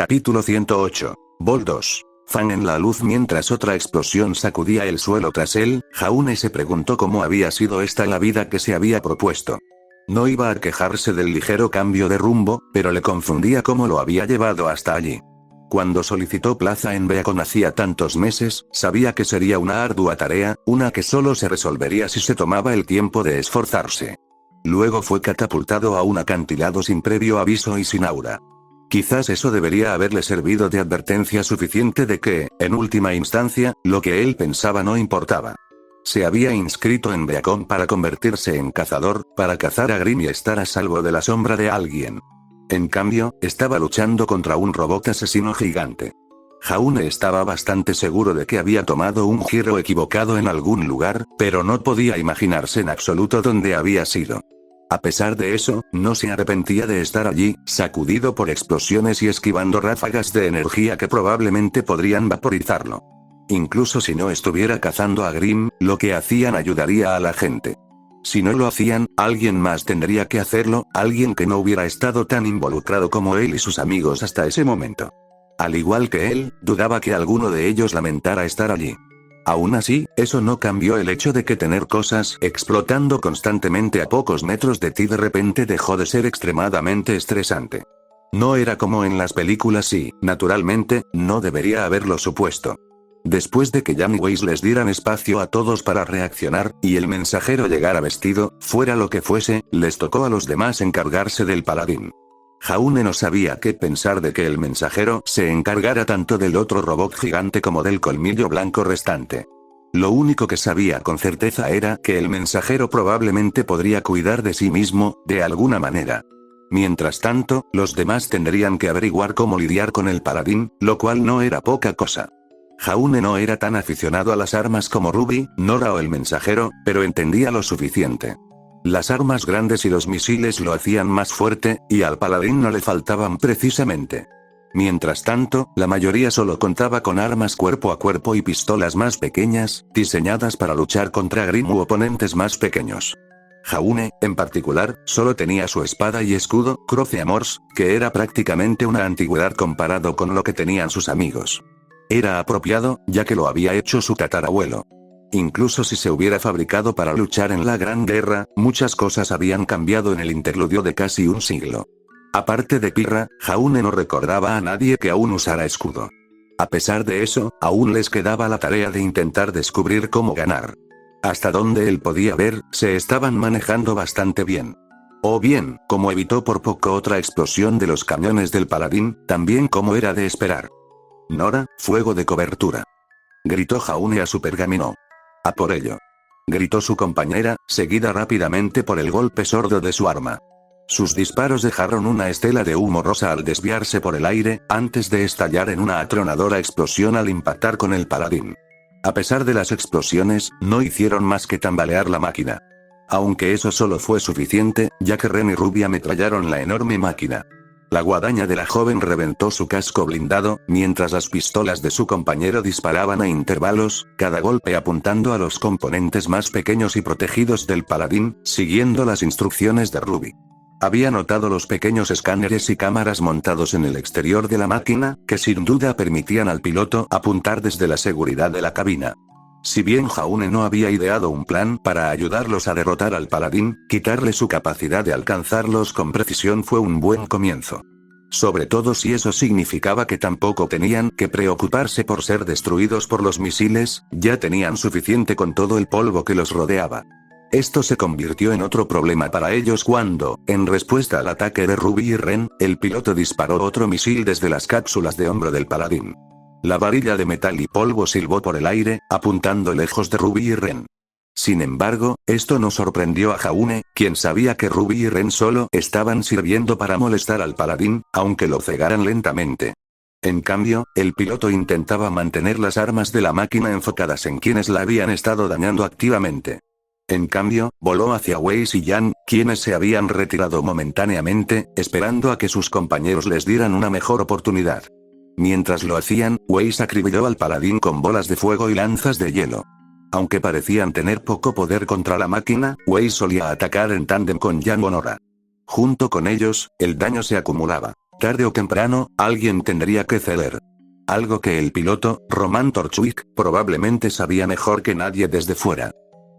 Capítulo 108. Vol 2. Fan en la luz. Mientras otra explosión sacudía el suelo tras él, Jaune se preguntó cómo había sido esta la vida que se había propuesto. No iba a quejarse del ligero cambio de rumbo, pero le confundía cómo lo había llevado hasta allí. Cuando solicitó plaza en Beacon hacía tantos meses, sabía que sería una ardua tarea, una que solo se resolvería si se tomaba el tiempo de esforzarse. Luego fue catapultado a un acantilado sin previo aviso y sin aura. Quizás eso debería haberle servido de advertencia suficiente de que, en última instancia, lo que él pensaba no importaba. Se había inscrito en Beacon para convertirse en cazador, para cazar a Grimm y estar a salvo de la sombra de alguien. En cambio, estaba luchando contra un robot asesino gigante. Jaune estaba bastante seguro de que había tomado un giro equivocado en algún lugar, pero no podía imaginarse en absoluto dónde había sido. A pesar de eso, no se arrepentía de estar allí, sacudido por explosiones y esquivando ráfagas de energía que probablemente podrían vaporizarlo. Incluso si no estuviera cazando a Grimm, lo que hacían ayudaría a la gente. Si no lo hacían, alguien más tendría que hacerlo, alguien que no hubiera estado tan involucrado como él y sus amigos hasta ese momento. Al igual que él, dudaba que alguno de ellos lamentara estar allí. Aún así, eso no cambió el hecho de que tener cosas explotando constantemente a pocos metros de ti de repente dejó de ser extremadamente estresante. No era como en las películas y, naturalmente, no debería haberlo supuesto. Después de que Jan y Weiss les dieran espacio a todos para reaccionar, y el mensajero llegara vestido, fuera lo que fuese, les tocó a los demás encargarse del paladín. Jaune no sabía qué pensar de que el mensajero se encargara tanto del otro robot gigante como del colmillo blanco restante. Lo único que sabía con certeza era que el mensajero probablemente podría cuidar de sí mismo, de alguna manera. Mientras tanto, los demás tendrían que averiguar cómo lidiar con el paladín, lo cual no era poca cosa. Jaune no era tan aficionado a las armas como Ruby, Nora o el mensajero, pero entendía lo suficiente. Las armas grandes y los misiles lo hacían más fuerte, y al paladín no le faltaban precisamente. Mientras tanto, la mayoría solo contaba con armas cuerpo a cuerpo y pistolas más pequeñas, diseñadas para luchar contra Grimm u oponentes más pequeños. Jaune, en particular, solo tenía su espada y escudo, Croce Amors, que era prácticamente una antigüedad comparado con lo que tenían sus amigos. Era apropiado, ya que lo había hecho su tatarabuelo. Incluso si se hubiera fabricado para luchar en la Gran Guerra, muchas cosas habían cambiado en el interludio de casi un siglo. Aparte de Pirra, Jaune no recordaba a nadie que aún usara escudo. A pesar de eso, aún les quedaba la tarea de intentar descubrir cómo ganar. Hasta donde él podía ver, se estaban manejando bastante bien. O bien, como evitó por poco otra explosión de los cañones del paladín, también como era de esperar. Nora, fuego de cobertura. Gritó Jaune a su pergamino. A por ello. Gritó su compañera, seguida rápidamente por el golpe sordo de su arma. Sus disparos dejaron una estela de humo rosa al desviarse por el aire, antes de estallar en una atronadora explosión al impactar con el paladín. A pesar de las explosiones, no hicieron más que tambalear la máquina. Aunque eso solo fue suficiente, ya que Ren y Ruby ametrallaron la enorme máquina. La guadaña de la joven reventó su casco blindado, mientras las pistolas de su compañero disparaban a intervalos, cada golpe apuntando a los componentes más pequeños y protegidos del paladín, siguiendo las instrucciones de Ruby. Había notado los pequeños escáneres y cámaras montados en el exterior de la máquina, que sin duda permitían al piloto apuntar desde la seguridad de la cabina. Si bien Jaune no había ideado un plan para ayudarlos a derrotar al paladín, quitarle su capacidad de alcanzarlos con precisión fue un buen comienzo. Sobre todo si eso significaba que tampoco tenían que preocuparse por ser destruidos por los misiles, ya tenían suficiente con todo el polvo que los rodeaba. Esto se convirtió en otro problema para ellos cuando, en respuesta al ataque de Ruby y Ren, el piloto disparó otro misil desde las cápsulas de hombro del paladín. La varilla de metal y polvo silbó por el aire, apuntando lejos de Ruby y Ren. Sin embargo, esto no sorprendió a Jaune, quien sabía que Ruby y Ren solo estaban sirviendo para molestar al paladín, aunque lo cegaran lentamente. En cambio, el piloto intentaba mantener las armas de la máquina enfocadas en quienes la habían estado dañando activamente. En cambio, voló hacia Weiss y Jan, quienes se habían retirado momentáneamente, esperando a que sus compañeros les dieran una mejor oportunidad. Mientras lo hacían, Weiss acribilló al paladín con bolas de fuego y lanzas de hielo. Aunque parecían tener poco poder contra la máquina, Weiss solía atacar en tándem con Jan o Nora. Junto con ellos, el daño se acumulaba. Tarde o temprano, alguien tendría que ceder. Algo que el piloto, Roman Torchwick, probablemente sabía mejor que nadie desde fuera.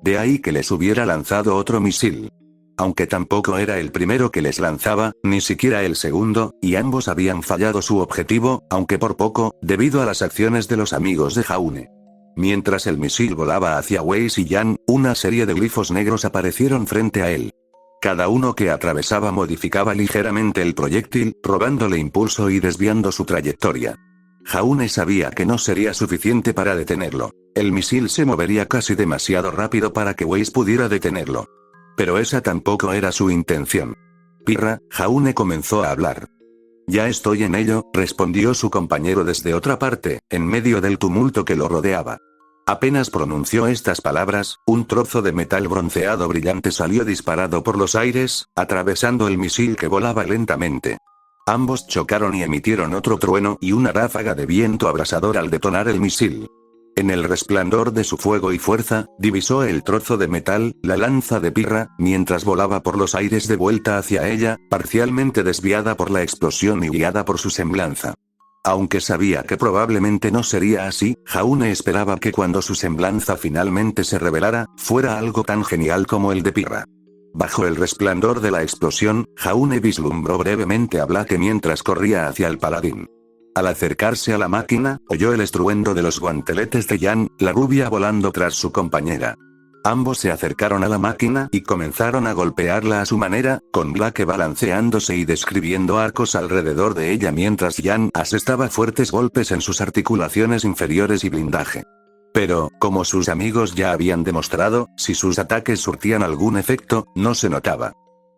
De ahí que les hubiera lanzado otro misil. Aunque tampoco era el primero que les lanzaba, ni siquiera el segundo, y ambos habían fallado su objetivo, aunque por poco, debido a las acciones de los amigos de Jaune. Mientras el misil volaba hacia Weiss y Yan, una serie de glifos negros aparecieron frente a él. Cada uno que atravesaba modificaba ligeramente el proyectil, robándole impulso y desviando su trayectoria. Jaune sabía que no sería suficiente para detenerlo. El misil se movería casi demasiado rápido para que Weiss pudiera detenerlo. Pero esa tampoco era su intención. Pirra, Jaune comenzó a hablar. Ya estoy en ello, respondió su compañero desde otra parte, en medio del tumulto que lo rodeaba. Apenas pronunció estas palabras, un trozo de metal bronceado brillante salió disparado por los aires, atravesando el misil que volaba lentamente. Ambos chocaron y emitieron otro trueno y una ráfaga de viento abrasador al detonar el misil. En el resplandor de su fuego y fuerza, divisó el trozo de metal, la lanza de Pirra, mientras volaba por los aires de vuelta hacia ella, parcialmente desviada por la explosión y guiada por su semblanza. Aunque sabía que probablemente no sería así, Jaune esperaba que cuando su semblanza finalmente se revelara, fuera algo tan genial como el de Pirra. Bajo el resplandor de la explosión, Jaune vislumbró brevemente a Blake mientras corría hacia el paladín. Al acercarse a la máquina, oyó el estruendo de los guanteletes de Yan, la rubia volando tras su compañera. Ambos se acercaron a la máquina y comenzaron a golpearla a su manera, con Blake balanceándose y describiendo arcos alrededor de ella mientras Yan asestaba fuertes golpes en sus articulaciones inferiores y blindaje. Pero, como sus amigos ya habían demostrado, si sus ataques surtían algún efecto, no se notaba.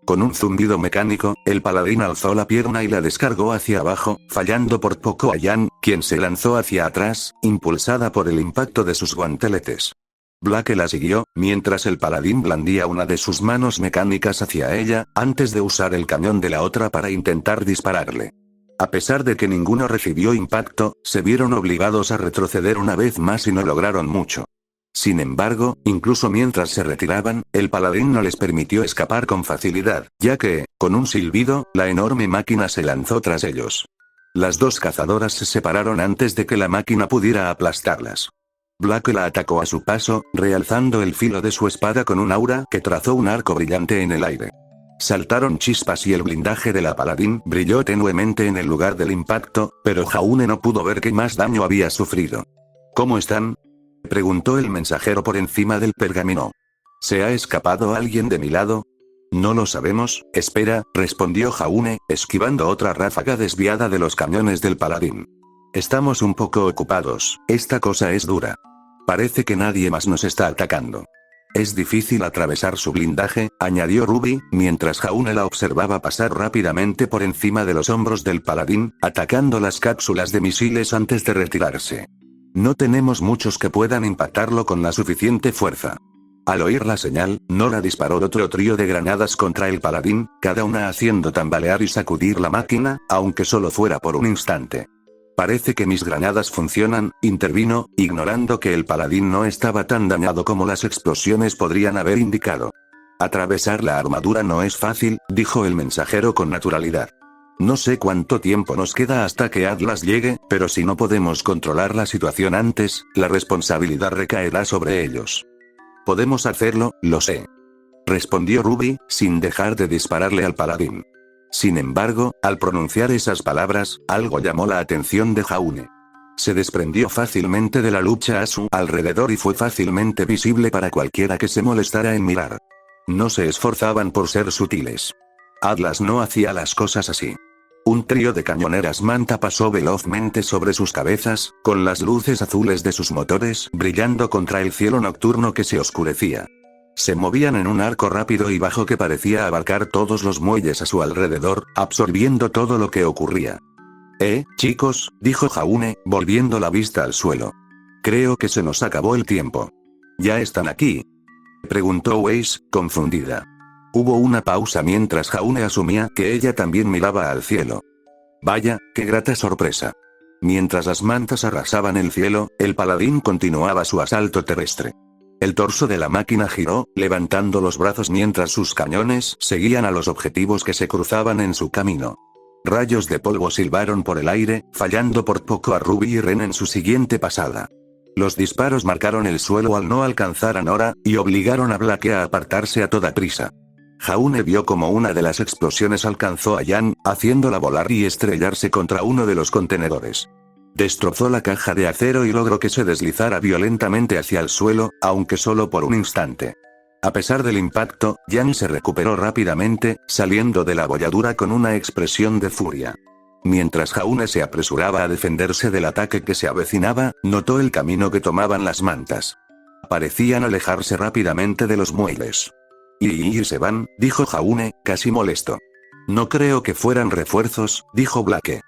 Con un zumbido mecánico, el paladín alzó la pierna y la descargó hacia abajo, fallando por poco a Yan, quien se lanzó hacia atrás, impulsada por el impacto de sus guanteletes. Blake la siguió, mientras el paladín blandía una de sus manos mecánicas hacia ella, antes de usar el cañón de la otra para intentar dispararle. A pesar de que ninguno recibió impacto, se vieron obligados a retroceder una vez más y no lograron mucho. Sin embargo, incluso mientras se retiraban, el paladín no les permitió escapar con facilidad, ya que, con un silbido, la enorme máquina se lanzó tras ellos. Las dos cazadoras se separaron antes de que la máquina pudiera aplastarlas. Blake la atacó a su paso, realzando el filo de su espada con un aura que trazó un arco brillante en el aire. Saltaron chispas y el blindaje de la paladín brilló tenuemente en el lugar del impacto, pero Jaune no pudo ver qué más daño había sufrido. ¿Cómo están?, preguntó el mensajero por encima del pergamino. ¿Se ha escapado alguien de mi lado? No lo sabemos, espera, respondió Jaune, esquivando otra ráfaga desviada de los cañones del paladín. Estamos un poco ocupados, esta cosa es dura. Parece que nadie más nos está atacando. Es difícil atravesar su blindaje, añadió Ruby, mientras Jaune la observaba pasar rápidamente por encima de los hombros del paladín, atacando las cápsulas de misiles antes de retirarse. No tenemos muchos que puedan impactarlo con la suficiente fuerza. Al oír la señal, Nora disparó otro trío de granadas contra el paladín, cada una haciendo tambalear y sacudir la máquina, aunque solo fuera por un instante. Parece que mis granadas funcionan, intervino, ignorando que el paladín no estaba tan dañado como las explosiones podrían haber indicado. Atravesar la armadura no es fácil, dijo el mensajero con naturalidad. No sé cuánto tiempo nos queda hasta que Atlas llegue, pero si no podemos controlar la situación antes, la responsabilidad recaerá sobre ellos. Podemos hacerlo, lo sé. Respondió Ruby, sin dejar de dispararle al paladín. Sin embargo, al pronunciar esas palabras, algo llamó la atención de Jaune. Se desprendió fácilmente de la lucha a su alrededor y fue fácilmente visible para cualquiera que se molestara en mirar. No se esforzaban por ser sutiles. Atlas no hacía las cosas así. Un trío de cañoneras manta pasó velozmente sobre sus cabezas, con las luces azules de sus motores brillando contra el cielo nocturno que se oscurecía. Se movían en un arco rápido y bajo que parecía abarcar todos los muelles a su alrededor, absorbiendo todo lo que ocurría. Chicos, dijo Jaune, volviendo la vista al suelo. Creo que se nos acabó el tiempo. ¿Ya están aquí?, preguntó Weiss, confundida. Hubo una pausa mientras Jaune asumía que ella también miraba al cielo. Vaya, qué grata sorpresa. Mientras las mantas arrasaban el cielo, el paladín continuaba su asalto terrestre. El torso de la máquina giró, levantando los brazos mientras sus cañones seguían a los objetivos que se cruzaban en su camino. Rayos de polvo silbaron por el aire, fallando por poco a Ruby y Ren en su siguiente pasada. Los disparos marcaron el suelo al no alcanzar a Nora, y obligaron a Blake a apartarse a toda prisa. Jaune vio como una de las explosiones alcanzó a Yan, haciéndola volar y estrellarse contra uno de los contenedores. Destrozó la caja de acero y logró que se deslizara violentamente hacia el suelo, aunque solo por un instante. A pesar del impacto, Yan se recuperó rápidamente, saliendo de la bolladura con una expresión de furia. Mientras Jaune se apresuraba a defenderse del ataque que se avecinaba, notó el camino que tomaban las mantas. Parecían alejarse rápidamente de los muelles. Y se van, dijo Jaune, casi molesto. No creo que fueran refuerzos, dijo Blake.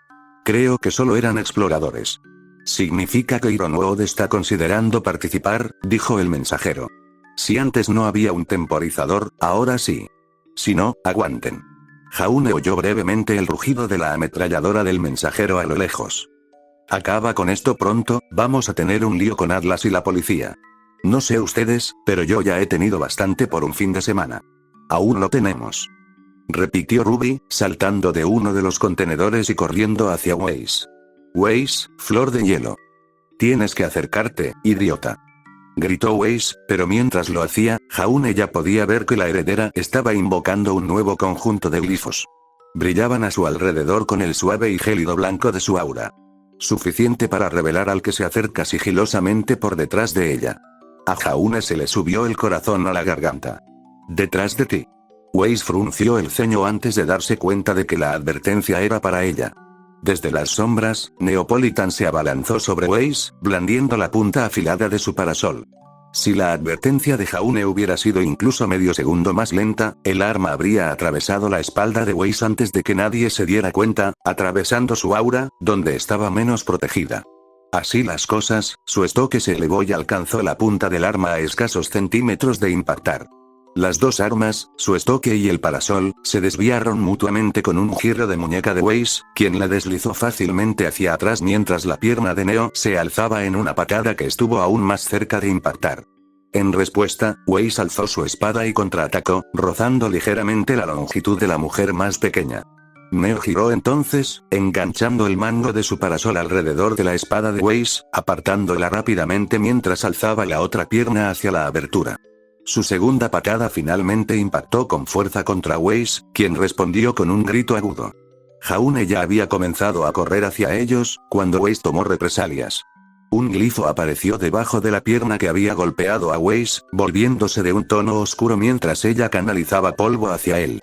Creo que solo eran exploradores. Significa que Ironwood está considerando participar, dijo el mensajero. Si antes no había un temporizador, ahora sí. Si no, aguanten. Jaune oyó brevemente el rugido de la ametralladora del mensajero a lo lejos. Acaba con esto pronto, vamos a tener un lío con Atlas y la policía. No sé ustedes, pero yo ya he tenido bastante por un fin de semana. Aún lo tenemos. Repitió Ruby, saltando de uno de los contenedores y corriendo hacia Weiss. Weiss, flor de hielo. Tienes que acercarte, idiota. Gritó Weiss, pero mientras lo hacía, Jaune ya podía ver que la heredera estaba invocando un nuevo conjunto de glifos. Brillaban a su alrededor con el suave y gélido blanco de su aura. Suficiente para revelar al que se acerca sigilosamente por detrás de ella. A Jaune se le subió el corazón a la garganta. Detrás de ti. Weiss frunció el ceño antes de darse cuenta de que la advertencia era para ella. Desde las sombras, Neopolitan se abalanzó sobre Weiss, blandiendo la punta afilada de su parasol. Si la advertencia de Jaune hubiera sido incluso medio segundo más lenta, el arma habría atravesado la espalda de Weiss antes de que nadie se diera cuenta, atravesando su aura, donde estaba menos protegida. Así las cosas, su estoque se elevó y alcanzó la punta del arma a escasos centímetros de impactar. Las dos armas, su estoque y el parasol, se desviaron mutuamente con un giro de muñeca de Weiss, quien la deslizó fácilmente hacia atrás mientras la pierna de Neo se alzaba en una patada que estuvo aún más cerca de impactar. En respuesta, Weiss alzó su espada y contraatacó, rozando ligeramente la longitud de la mujer más pequeña. Neo giró entonces, enganchando el mango de su parasol alrededor de la espada de Weiss, apartándola rápidamente mientras alzaba la otra pierna hacia la abertura. Su segunda patada finalmente impactó con fuerza contra Weiss, quien respondió con un grito agudo. Jaune ya había comenzado a correr hacia ellos, cuando Weiss tomó represalias. Un glifo apareció debajo de la pierna que había golpeado a Weiss, volviéndose de un tono oscuro mientras ella canalizaba polvo hacia él.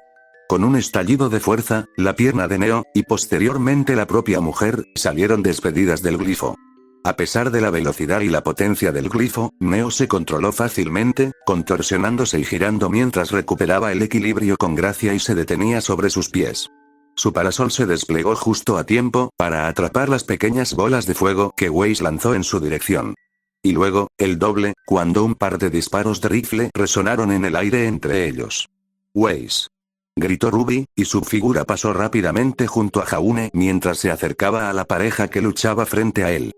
Con un estallido de fuerza, la pierna de Neo, y posteriormente la propia mujer, salieron despedidas del glifo. A pesar de la velocidad y la potencia del glifo, Neo se controló fácilmente, contorsionándose y girando mientras recuperaba el equilibrio con gracia y se detenía sobre sus pies. Su parasol se desplegó justo a tiempo, para atrapar las pequeñas bolas de fuego que Weiss lanzó en su dirección. Y luego, el doble, cuando un par de disparos de rifle resonaron en el aire entre ellos. «Weiss», gritó Ruby, y su figura pasó rápidamente junto a Jaune mientras se acercaba a la pareja que luchaba frente a él.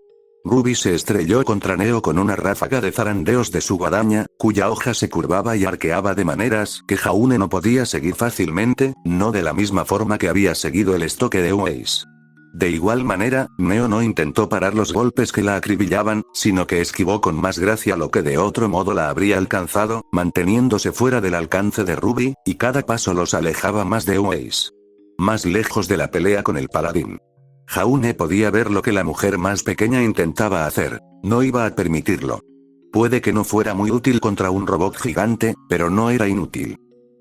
Ruby se estrelló contra Neo con una ráfaga de zarandeos de su guadaña, cuya hoja se curvaba y arqueaba de maneras que Jaune no podía seguir fácilmente, no de la misma forma que había seguido el estoque de Weiss. De igual manera, Neo no intentó parar los golpes que la acribillaban, sino que esquivó con más gracia lo que de otro modo la habría alcanzado, manteniéndose fuera del alcance de Ruby, y cada paso los alejaba más de Weiss. Más lejos de la pelea con el paladín. Jaune podía ver lo que la mujer más pequeña intentaba hacer. No iba a permitirlo. Puede que no fuera muy útil contra un robot gigante, pero no era inútil.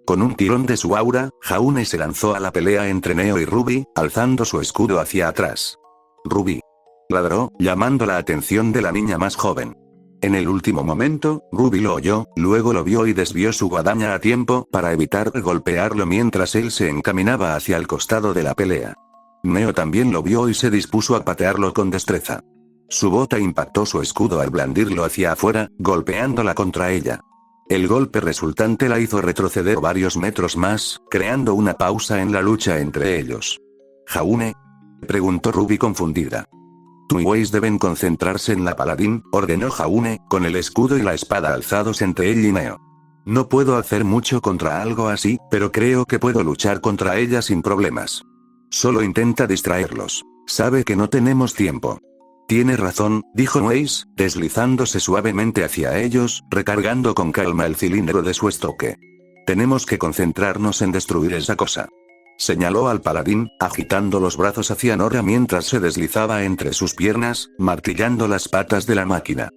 Con un tirón de su aura, Jaune se lanzó a la pelea entre Neo y Ruby, alzando su escudo hacia atrás. «Ruby», ladró, llamando la atención de la niña más joven. En el último momento, Ruby lo oyó, luego lo vio y desvió su guadaña a tiempo para evitar golpearlo mientras él se encaminaba hacia el costado de la pelea. Neo también lo vio y se dispuso a patearlo con destreza. Su bota impactó su escudo al blandirlo hacia afuera, golpeándola contra ella. El golpe resultante la hizo retroceder varios metros más, creando una pausa en la lucha entre ellos. «¿Jaune?», preguntó Ruby confundida. «Tú y Weiss deben concentrarse en la paladín», ordenó Jaune, con el escudo y la espada alzados entre él y Neo. «No puedo hacer mucho contra algo así, pero creo que puedo luchar contra ella sin problemas». Solo intenta distraerlos. Sabe que no tenemos tiempo. Tiene razón, dijo Weiss, deslizándose suavemente hacia ellos, recargando con calma el cilindro de su estoque. Tenemos que concentrarnos en destruir esa cosa. Señaló al paladín, agitando los brazos hacia Nora mientras se deslizaba entre sus piernas, martillando las patas de la máquina.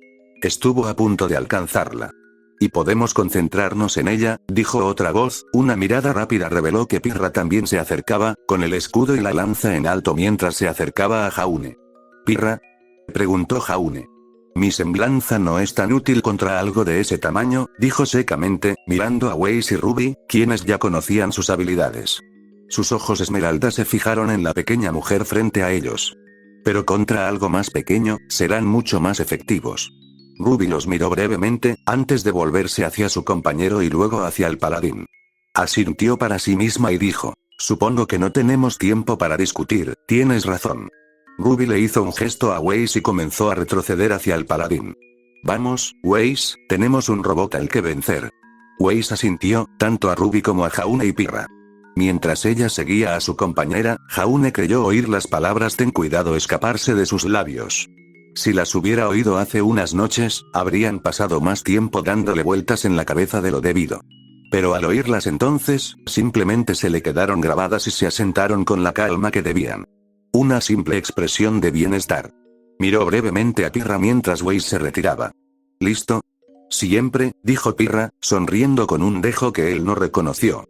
Estuvo a punto de alcanzarla. Y podemos concentrarnos en ella, dijo otra voz. Una mirada rápida reveló que Pirra también se acercaba, con el escudo y la lanza en alto mientras se acercaba a Jaune. ¿Pirra? Preguntó Jaune. Mi semblanza no es tan útil contra algo de ese tamaño, dijo secamente, mirando a Weiss y Ruby, quienes ya conocían sus habilidades. Sus ojos esmeralda se fijaron en la pequeña mujer frente a ellos. Pero contra algo más pequeño, serán mucho más efectivos. Ruby los miró brevemente, antes de volverse hacia su compañero y luego hacia el paladín. Asintió para sí misma y dijo, supongo que no tenemos tiempo para discutir, tienes razón. Ruby le hizo un gesto a Weiss y comenzó a retroceder hacia el paladín. Vamos, Weiss, tenemos un robot al que vencer. Weiss asintió, tanto a Ruby como a Jaune y Pirra. Mientras ella seguía a su compañera, Jaune creyó oír las palabras ten cuidado escaparse de sus labios. Si las hubiera oído hace unas noches, habrían pasado más tiempo dándole vueltas en la cabeza de lo debido. Pero al oírlas entonces, simplemente se le quedaron grabadas y se asentaron con la calma que debían. Una simple expresión de bienestar. Miró brevemente a Pirra mientras Weiss se retiraba. ¿Listo? Siempre, dijo Pirra, sonriendo con un dejo que él no reconoció.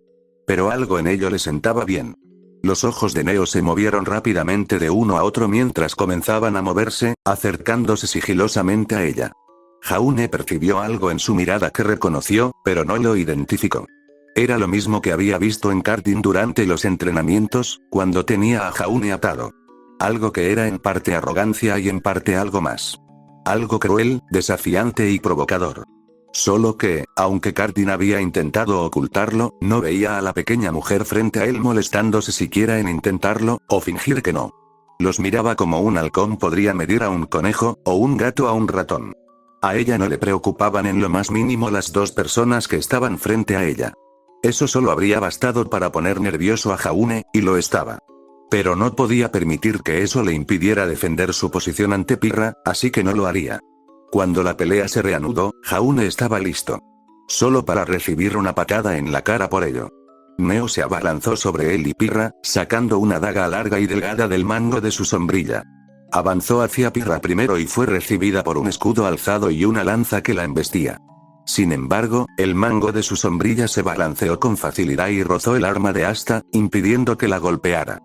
Pero algo en ello le sentaba bien. Los ojos de Neo se movieron rápidamente de uno a otro mientras comenzaban a moverse, acercándose sigilosamente a ella. Jaune percibió algo en su mirada que reconoció, pero no lo identificó. Era lo mismo que había visto en Cardin durante los entrenamientos, cuando tenía a Jaune atado. Algo que era en parte arrogancia y en parte algo más. Algo cruel, desafiante y provocador. Solo que, aunque Cardin había intentado ocultarlo, no veía a la pequeña mujer frente a él molestándose siquiera en intentarlo, o fingir que no. Los miraba como un halcón podría medir a un conejo, o un gato a un ratón. A ella no le preocupaban en lo más mínimo las dos personas que estaban frente a ella. Eso solo habría bastado para poner nervioso a Jaune, y lo estaba. Pero no podía permitir que eso le impidiera defender su posición ante Pirra, así que no lo haría. Cuando la pelea se reanudó, Jaune estaba listo. Solo para recibir una patada en la cara por ello. Neo se abalanzó sobre él y Pirra, sacando una daga larga y delgada del mango de su sombrilla. Avanzó hacia Pirra primero y fue recibida por un escudo alzado y una lanza que la embestía. Sin embargo, el mango de su sombrilla se balanceó con facilidad y rozó el arma de asta, impidiendo que la golpeara.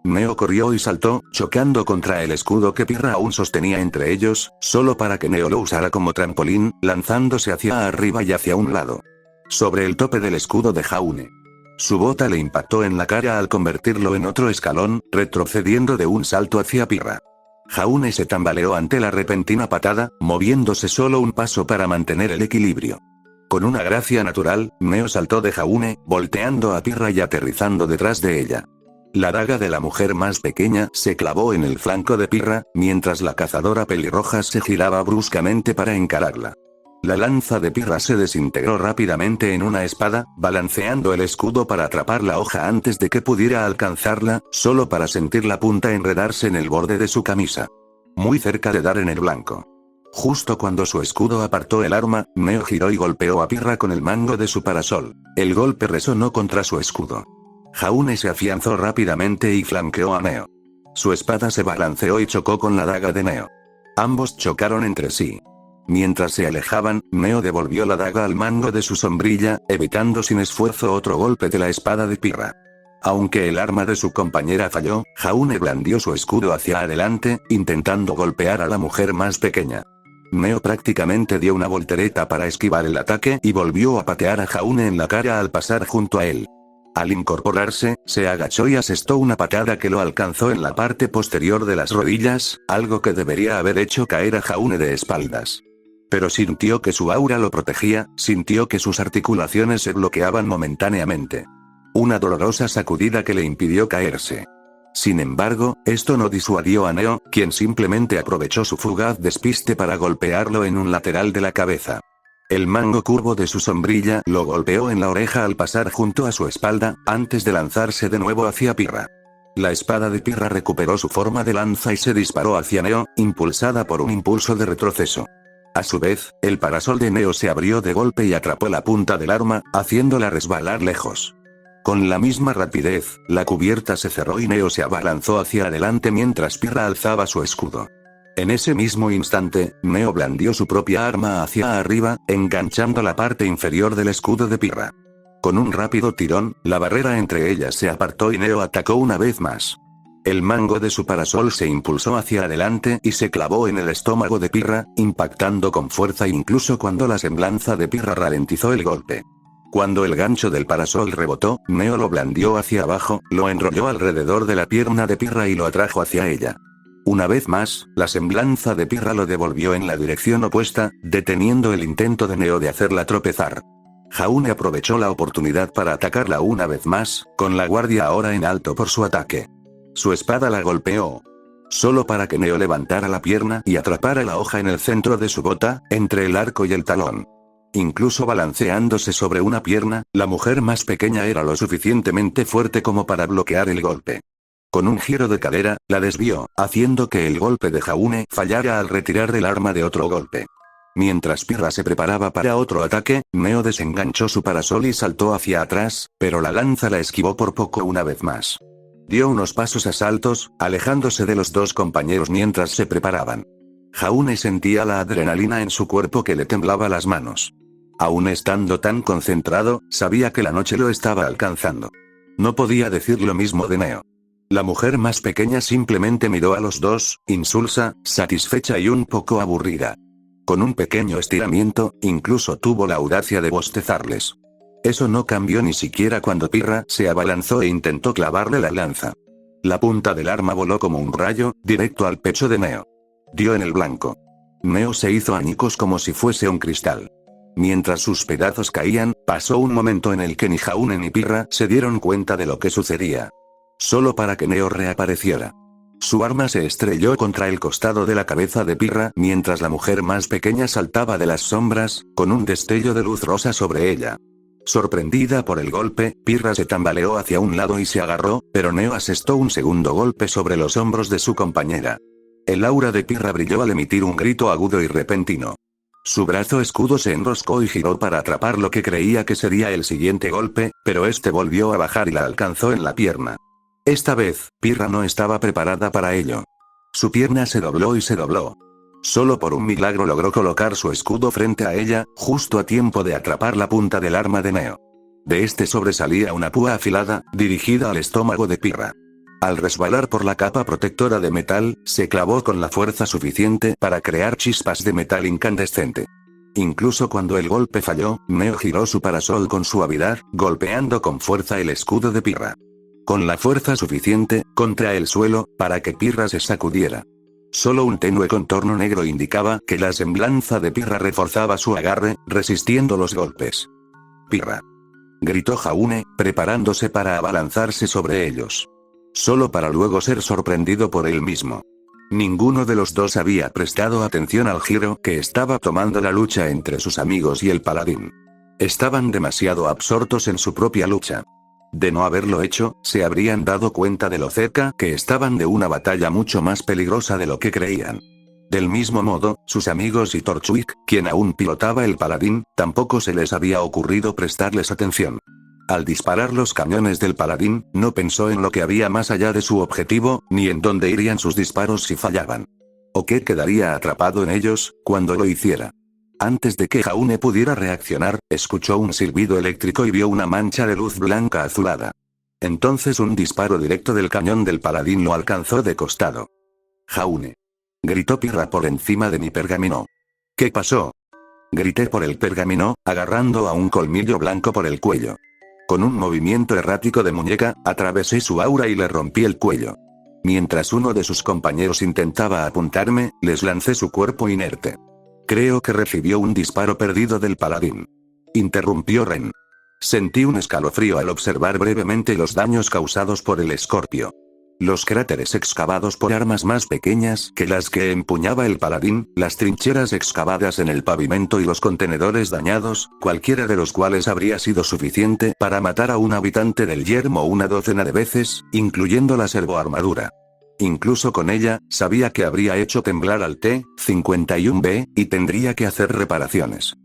Neo corrió y saltó, chocando contra el escudo que Pirra aún sostenía entre ellos, solo para que Neo lo usara como trampolín, lanzándose hacia arriba y hacia un lado. Sobre el tope del escudo de Jaune. Su bota le impactó en la cara al convertirlo en otro escalón, retrocediendo de un salto hacia Pirra. Jaune se tambaleó ante la repentina patada, moviéndose solo un paso para mantener el equilibrio. Con una gracia natural, Neo saltó de Jaune, volteando a Pirra y aterrizando detrás de ella. La daga de la mujer más pequeña se clavó en el flanco de Pirra, mientras la cazadora pelirroja se giraba bruscamente para encararla. La lanza de Pirra se desintegró rápidamente en una espada, balanceando el escudo para atrapar la hoja antes de que pudiera alcanzarla, solo para sentir la punta enredarse en el borde de su camisa. Muy cerca de dar en el blanco. Justo cuando su escudo apartó el arma, Neo giró y golpeó a Pirra con el mango de su parasol. El golpe resonó contra su escudo. Jaune se afianzó rápidamente y flanqueó a Neo. Su espada se balanceó y chocó con la daga de Neo. Ambos chocaron entre sí. Mientras se alejaban, Neo devolvió la daga al mango de su sombrilla, evitando sin esfuerzo otro golpe de la espada de Pirra. Aunque el arma de su compañera falló, Jaune blandió su escudo hacia adelante, intentando golpear a la mujer más pequeña. Neo prácticamente dio una voltereta para esquivar el ataque y volvió a patear a Jaune en la cara al pasar junto a él. Al incorporarse, se agachó y asestó una patada que lo alcanzó en la parte posterior de las rodillas, algo que debería haber hecho caer a Jaune de espaldas. Pero sintió que su aura lo protegía, sintió que sus articulaciones se bloqueaban momentáneamente. Una dolorosa sacudida que le impidió caerse. Sin embargo, esto no disuadió a Neo, quien simplemente aprovechó su fugaz despiste para golpearlo en un lateral de la cabeza. El mango curvo de su sombrilla lo golpeó en la oreja al pasar junto a su espalda, antes de lanzarse de nuevo hacia Pirra. La espada de Pirra recuperó su forma de lanza y se disparó hacia Neo, impulsada por un impulso de retroceso. A su vez, el parasol de Neo se abrió de golpe y atrapó la punta del arma, haciéndola resbalar lejos. Con la misma rapidez, la cubierta se cerró y Neo se abalanzó hacia adelante mientras Pirra alzaba su escudo. En ese mismo instante, Neo blandió su propia arma hacia arriba, enganchando la parte inferior del escudo de Pirra. Con un rápido tirón, la barrera entre ellas se apartó y Neo atacó una vez más. El mango de su parasol se impulsó hacia adelante y se clavó en el estómago de Pirra, impactando con fuerza incluso cuando la semblanza de Pirra ralentizó el golpe. Cuando el gancho del parasol rebotó, Neo lo blandió hacia abajo, lo enrolló alrededor de la pierna de Pirra y lo atrajo hacia ella. Una vez más, la semblanza de Pirra lo devolvió en la dirección opuesta, deteniendo el intento de Neo de hacerla tropezar. Jaune aprovechó la oportunidad para atacarla una vez más, con la guardia ahora en alto por su ataque. Su espada la golpeó. Solo para que Neo levantara la pierna y atrapara la hoja en el centro de su bota, entre el arco y el talón. Incluso balanceándose sobre una pierna, la mujer más pequeña era lo suficientemente fuerte como para bloquear el golpe. Con un giro de cadera, la desvió, haciendo que el golpe de Jaune fallara al retirar el arma de otro golpe. Mientras Pirra se preparaba para otro ataque, Neo desenganchó su parasol y saltó hacia atrás, pero la lanza la esquivó por poco una vez más. Dio unos pasos a saltos, alejándose de los dos compañeros mientras se preparaban. Jaune sentía la adrenalina en su cuerpo que le temblaba las manos. Aún estando tan concentrado, sabía que la noche lo estaba alcanzando. No podía decir lo mismo de Neo. La mujer más pequeña simplemente miró a los dos, insulsa, satisfecha y un poco aburrida. Con un pequeño estiramiento, incluso tuvo la audacia de bostezarles. Eso no cambió ni siquiera cuando Pirra se abalanzó e intentó clavarle la lanza. La punta del arma voló como un rayo, directo al pecho de Neo. Dio en el blanco. Neo se hizo añicos como si fuese un cristal. Mientras sus pedazos caían, pasó un momento en el que ni Jaune ni Pirra se dieron cuenta de lo que sucedía. Solo para que Neo reapareciera. Su arma se estrelló contra el costado de la cabeza de Pirra mientras la mujer más pequeña saltaba de las sombras, con un destello de luz rosa sobre ella. Sorprendida por el golpe, Pirra se tambaleó hacia un lado y se agarró, pero Neo asestó un segundo golpe sobre los hombros de su compañera. El aura de Pirra brilló al emitir un grito agudo y repentino. Su brazo escudo se enroscó y giró para atrapar lo que creía que sería el siguiente golpe, pero este volvió a bajar y la alcanzó en la pierna. Esta vez, Pirra no estaba preparada para ello. Su pierna se dobló y se dobló. Solo por un milagro logró colocar su escudo frente a ella, justo a tiempo de atrapar la punta del arma de Neo. De este sobresalía una púa afilada, dirigida al estómago de Pirra. Al resbalar por la capa protectora de metal, se clavó con la fuerza suficiente para crear chispas de metal incandescente. Incluso cuando el golpe falló, Neo giró su parasol con suavidad, golpeando con fuerza el escudo de Pirra. Con la fuerza suficiente, contra el suelo, para que Pirra se sacudiera. Solo un tenue contorno negro indicaba que la semblanza de Pirra reforzaba su agarre, resistiendo los golpes. «Pirra», gritó Jaune, preparándose para abalanzarse sobre ellos. Solo para luego ser sorprendido por él mismo. Ninguno de los dos había prestado atención al giro que estaba tomando la lucha entre sus amigos y el paladín. Estaban demasiado absortos en su propia lucha. De no haberlo hecho, se habrían dado cuenta de lo cerca que estaban de una batalla mucho más peligrosa de lo que creían. Del mismo modo, sus amigos y Torchwick, quien aún pilotaba el paladín, tampoco se les había ocurrido prestarles atención. Al disparar los cañones del paladín, no pensó en lo que había más allá de su objetivo, ni en dónde irían sus disparos si fallaban. O qué quedaría atrapado en ellos, cuando lo hiciera. Antes de que Jaune pudiera reaccionar, escuchó un silbido eléctrico y vio una mancha de luz blanca azulada. Entonces un disparo directo del cañón del paladín lo alcanzó de costado. «Jaune», gritó Pirra por encima de mi pergamino. «¿Qué pasó?», grité por el pergamino, agarrando a un colmillo blanco por el cuello. Con un movimiento errático de muñeca, atravesé su aura y le rompí el cuello. Mientras uno de sus compañeros intentaba apuntarme, les lancé su cuerpo inerte. Creo que recibió un disparo perdido del paladín. Interrumpió Ren. Sentí un escalofrío al observar brevemente los daños causados por el escorpio. Los cráteres excavados por armas más pequeñas que las que empuñaba el paladín, las trincheras excavadas en el pavimento y los contenedores dañados, cualquiera de los cuales habría sido suficiente para matar a un habitante del yermo una docena de veces, incluyendo la servoarmadura. Incluso con ella, sabía que habría hecho temblar al T-51B, y tendría que hacer reparaciones.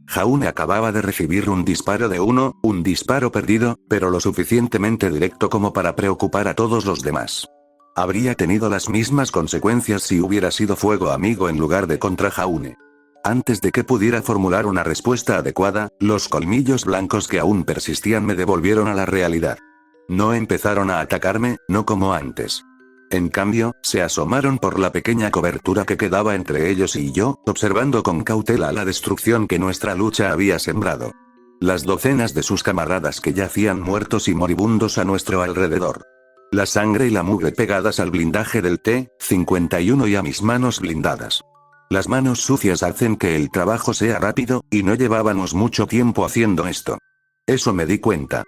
Jaune acababa de recibir un disparo de un disparo perdido, pero lo suficientemente directo como para preocupar a todos los demás. Habría tenido las mismas consecuencias si hubiera sido fuego amigo en lugar de contra Jaune. Antes de que pudiera formular una respuesta adecuada, los colmillos blancos que aún persistían me devolvieron a la realidad. No empezaron a atacarme, no como antes. En cambio, se asomaron por la pequeña cobertura que quedaba entre ellos y yo, observando con cautela la destrucción que nuestra lucha había sembrado. Las docenas de sus camaradas que yacían muertos y moribundos a nuestro alrededor. La sangre y la mugre pegadas al blindaje del T-51 y a mis manos blindadas. Las manos sucias hacen que el trabajo sea rápido, y no llevábamos mucho tiempo haciendo esto. Eso me di cuenta.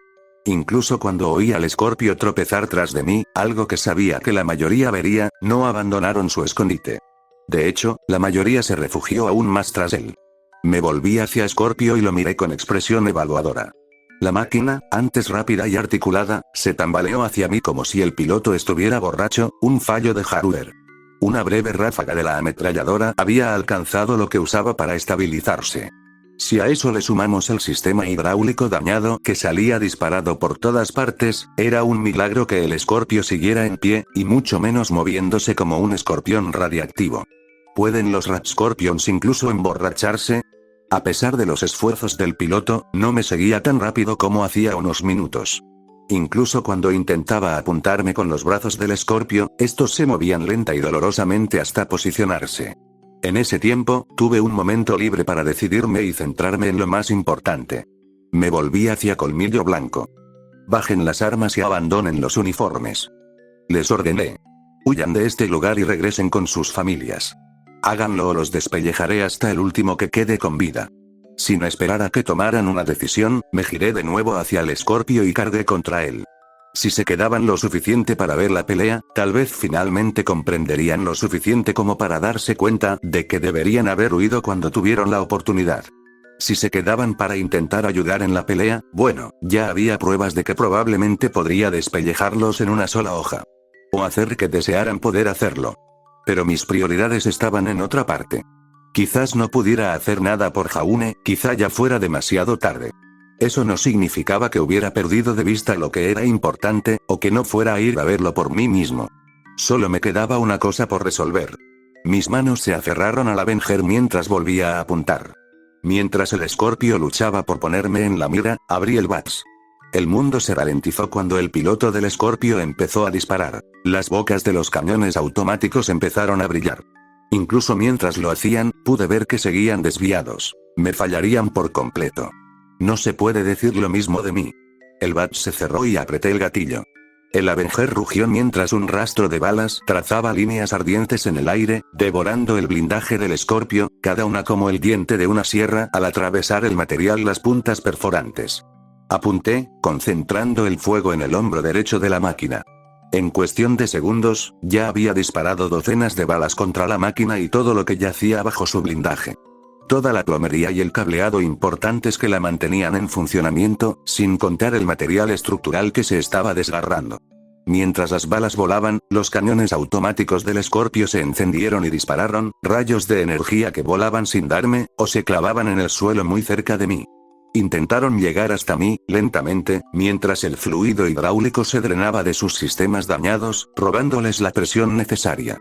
Incluso cuando oí al escorpio tropezar tras de mí, algo que sabía que la mayoría vería, no abandonaron su escondite. De hecho, la mayoría se refugió aún más tras él. Me volví hacia Escorpio y lo miré con expresión evaluadora. La máquina, antes rápida y articulada, se tambaleó hacia mí como si el piloto estuviera borracho, un fallo de hardware. Una breve ráfaga de la ametralladora había alcanzado lo que usaba para estabilizarse. Si a eso le sumamos el sistema hidráulico dañado que salía disparado por todas partes, era un milagro que el escorpio siguiera en pie, y mucho menos moviéndose como un escorpión radiactivo. ¿Pueden los Radscorpions incluso emborracharse? A pesar de los esfuerzos del piloto, no me seguía tan rápido como hacía unos minutos. Incluso cuando intentaba apuntarme con los brazos del escorpio, estos se movían lenta y dolorosamente hasta posicionarse. En ese tiempo, tuve un momento libre para decidirme y centrarme en lo más importante. Me volví hacia Colmillo Blanco. Bajen las armas y abandonen los uniformes. Les ordené. Huyan de este lugar y regresen con sus familias. Háganlo o los despellejaré hasta el último que quede con vida. Sin esperar a que tomaran una decisión, me giré de nuevo hacia el escorpio y cargué contra él. Si se quedaban lo suficiente para ver la pelea, tal vez finalmente comprenderían lo suficiente como para darse cuenta de que deberían haber huido cuando tuvieron la oportunidad. Si se quedaban para intentar ayudar en la pelea, bueno, ya había pruebas de que probablemente podría despellejarlos en una sola hoja. O hacer que desearan poder hacerlo. Pero mis prioridades estaban en otra parte. Quizás no pudiera hacer nada por Jaune, quizá ya fuera demasiado tarde. Eso no significaba que hubiera perdido de vista lo que era importante, o que no fuera a ir a verlo por mí mismo. Solo me quedaba una cosa por resolver. Mis manos se aferraron al Avenger mientras volvía a apuntar. Mientras el escorpio luchaba por ponerme en la mira, abrí el Bats. El mundo se ralentizó cuando el piloto del escorpio empezó a disparar. Las bocas de los cañones automáticos empezaron a brillar. Incluso mientras lo hacían, pude ver que seguían desviados. Me fallarían por completo. No se puede decir lo mismo de mí. El bat se cerró y apreté el gatillo. El Avenger rugió mientras un rastro de balas trazaba líneas ardientes en el aire, devorando el blindaje del escorpio, cada una como el diente de una sierra al atravesar el material las puntas perforantes. Apunté, concentrando el fuego en el hombro derecho de la máquina. En cuestión de segundos, ya había disparado docenas de balas contra la máquina y todo lo que yacía bajo su blindaje. Toda la plomería y el cableado importantes que la mantenían en funcionamiento, sin contar el material estructural que se estaba desgarrando. Mientras las balas volaban, los cañones automáticos del escorpio se encendieron y dispararon, rayos de energía que volaban sin darme, o se clavaban en el suelo muy cerca de mí. Intentaron llegar hasta mí, lentamente, mientras el fluido hidráulico se drenaba de sus sistemas dañados, robándoles la presión necesaria.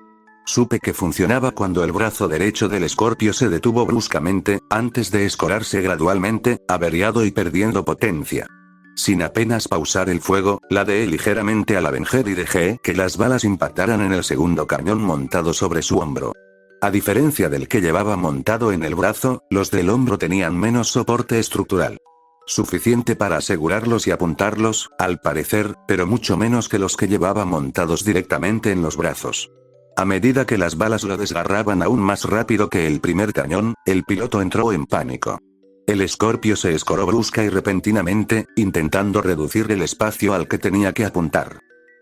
Supe que funcionaba cuando el brazo derecho del escorpio se detuvo bruscamente, antes de escorarse gradualmente, averiado y perdiendo potencia. Sin apenas pausar el fuego, ladeé ligeramente al Avenger y dejé que las balas impactaran en el segundo cañón montado sobre su hombro. A diferencia del que llevaba montado en el brazo, los del hombro tenían menos soporte estructural. Suficiente para asegurarlos y apuntarlos, al parecer, pero mucho menos que los que llevaba montados directamente en los brazos. A medida que las balas lo desgarraban aún más rápido que el primer cañón, el piloto entró en pánico. El escorpio se escoró brusca y repentinamente, intentando reducir el espacio al que tenía que apuntar.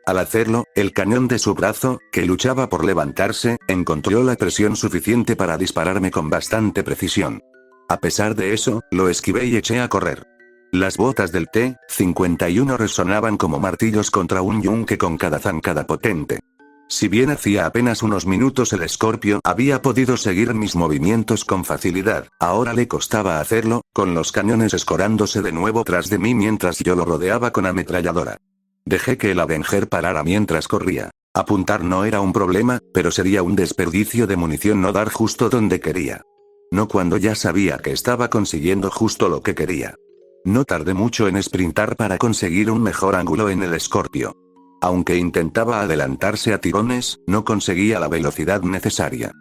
Al hacerlo, el cañón de su brazo, que luchaba por levantarse, encontró la presión suficiente para dispararme con bastante precisión. A pesar de eso, lo esquivé y eché a correr. Las botas del T-51 resonaban como martillos contra un yunque con cada zancada potente. Si bien hacía apenas unos minutos el Scorpio había podido seguir mis movimientos con facilidad, ahora le costaba hacerlo, con los cañones escorándose de nuevo tras de mí mientras yo lo rodeaba con ametralladora. Dejé que el Avenger parara mientras corría. Apuntar no era un problema, pero sería un desperdicio de munición no dar justo donde quería. No cuando ya sabía que estaba consiguiendo justo lo que quería. No tardé mucho en sprintar para conseguir un mejor ángulo en el Scorpio. Aunque intentaba adelantarse a tirones, no conseguía la velocidad necesaria.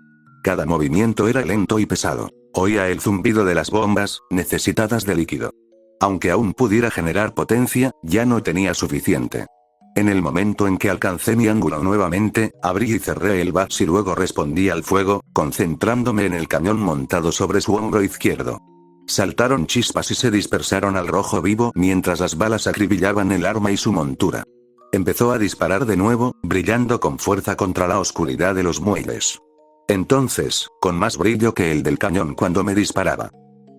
Cada movimiento era lento y pesado. Oía el zumbido de las bombas, necesitadas de líquido. Aunque aún pudiera generar potencia, ya no tenía suficiente. En el momento en que alcancé mi ángulo nuevamente, abrí y cerré el VATS y luego respondí al fuego, concentrándome en el cañón montado sobre su hombro izquierdo. Saltaron chispas y se dispersaron al rojo vivo mientras las balas acribillaban el arma y su montura. Empezó a disparar de nuevo, brillando con fuerza contra la oscuridad de los muelles. Entonces, con más brillo que el del cañón cuando me disparaba.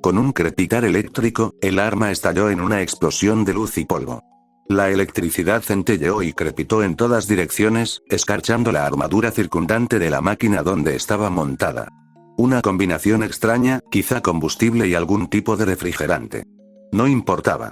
Con un crepitar eléctrico, el arma estalló en una explosión de luz y polvo. La electricidad centelleó y crepitó en todas direcciones, escarchando la armadura circundante de la máquina donde estaba montada. Una combinación extraña, quizá combustible y algún tipo de refrigerante. No importaba.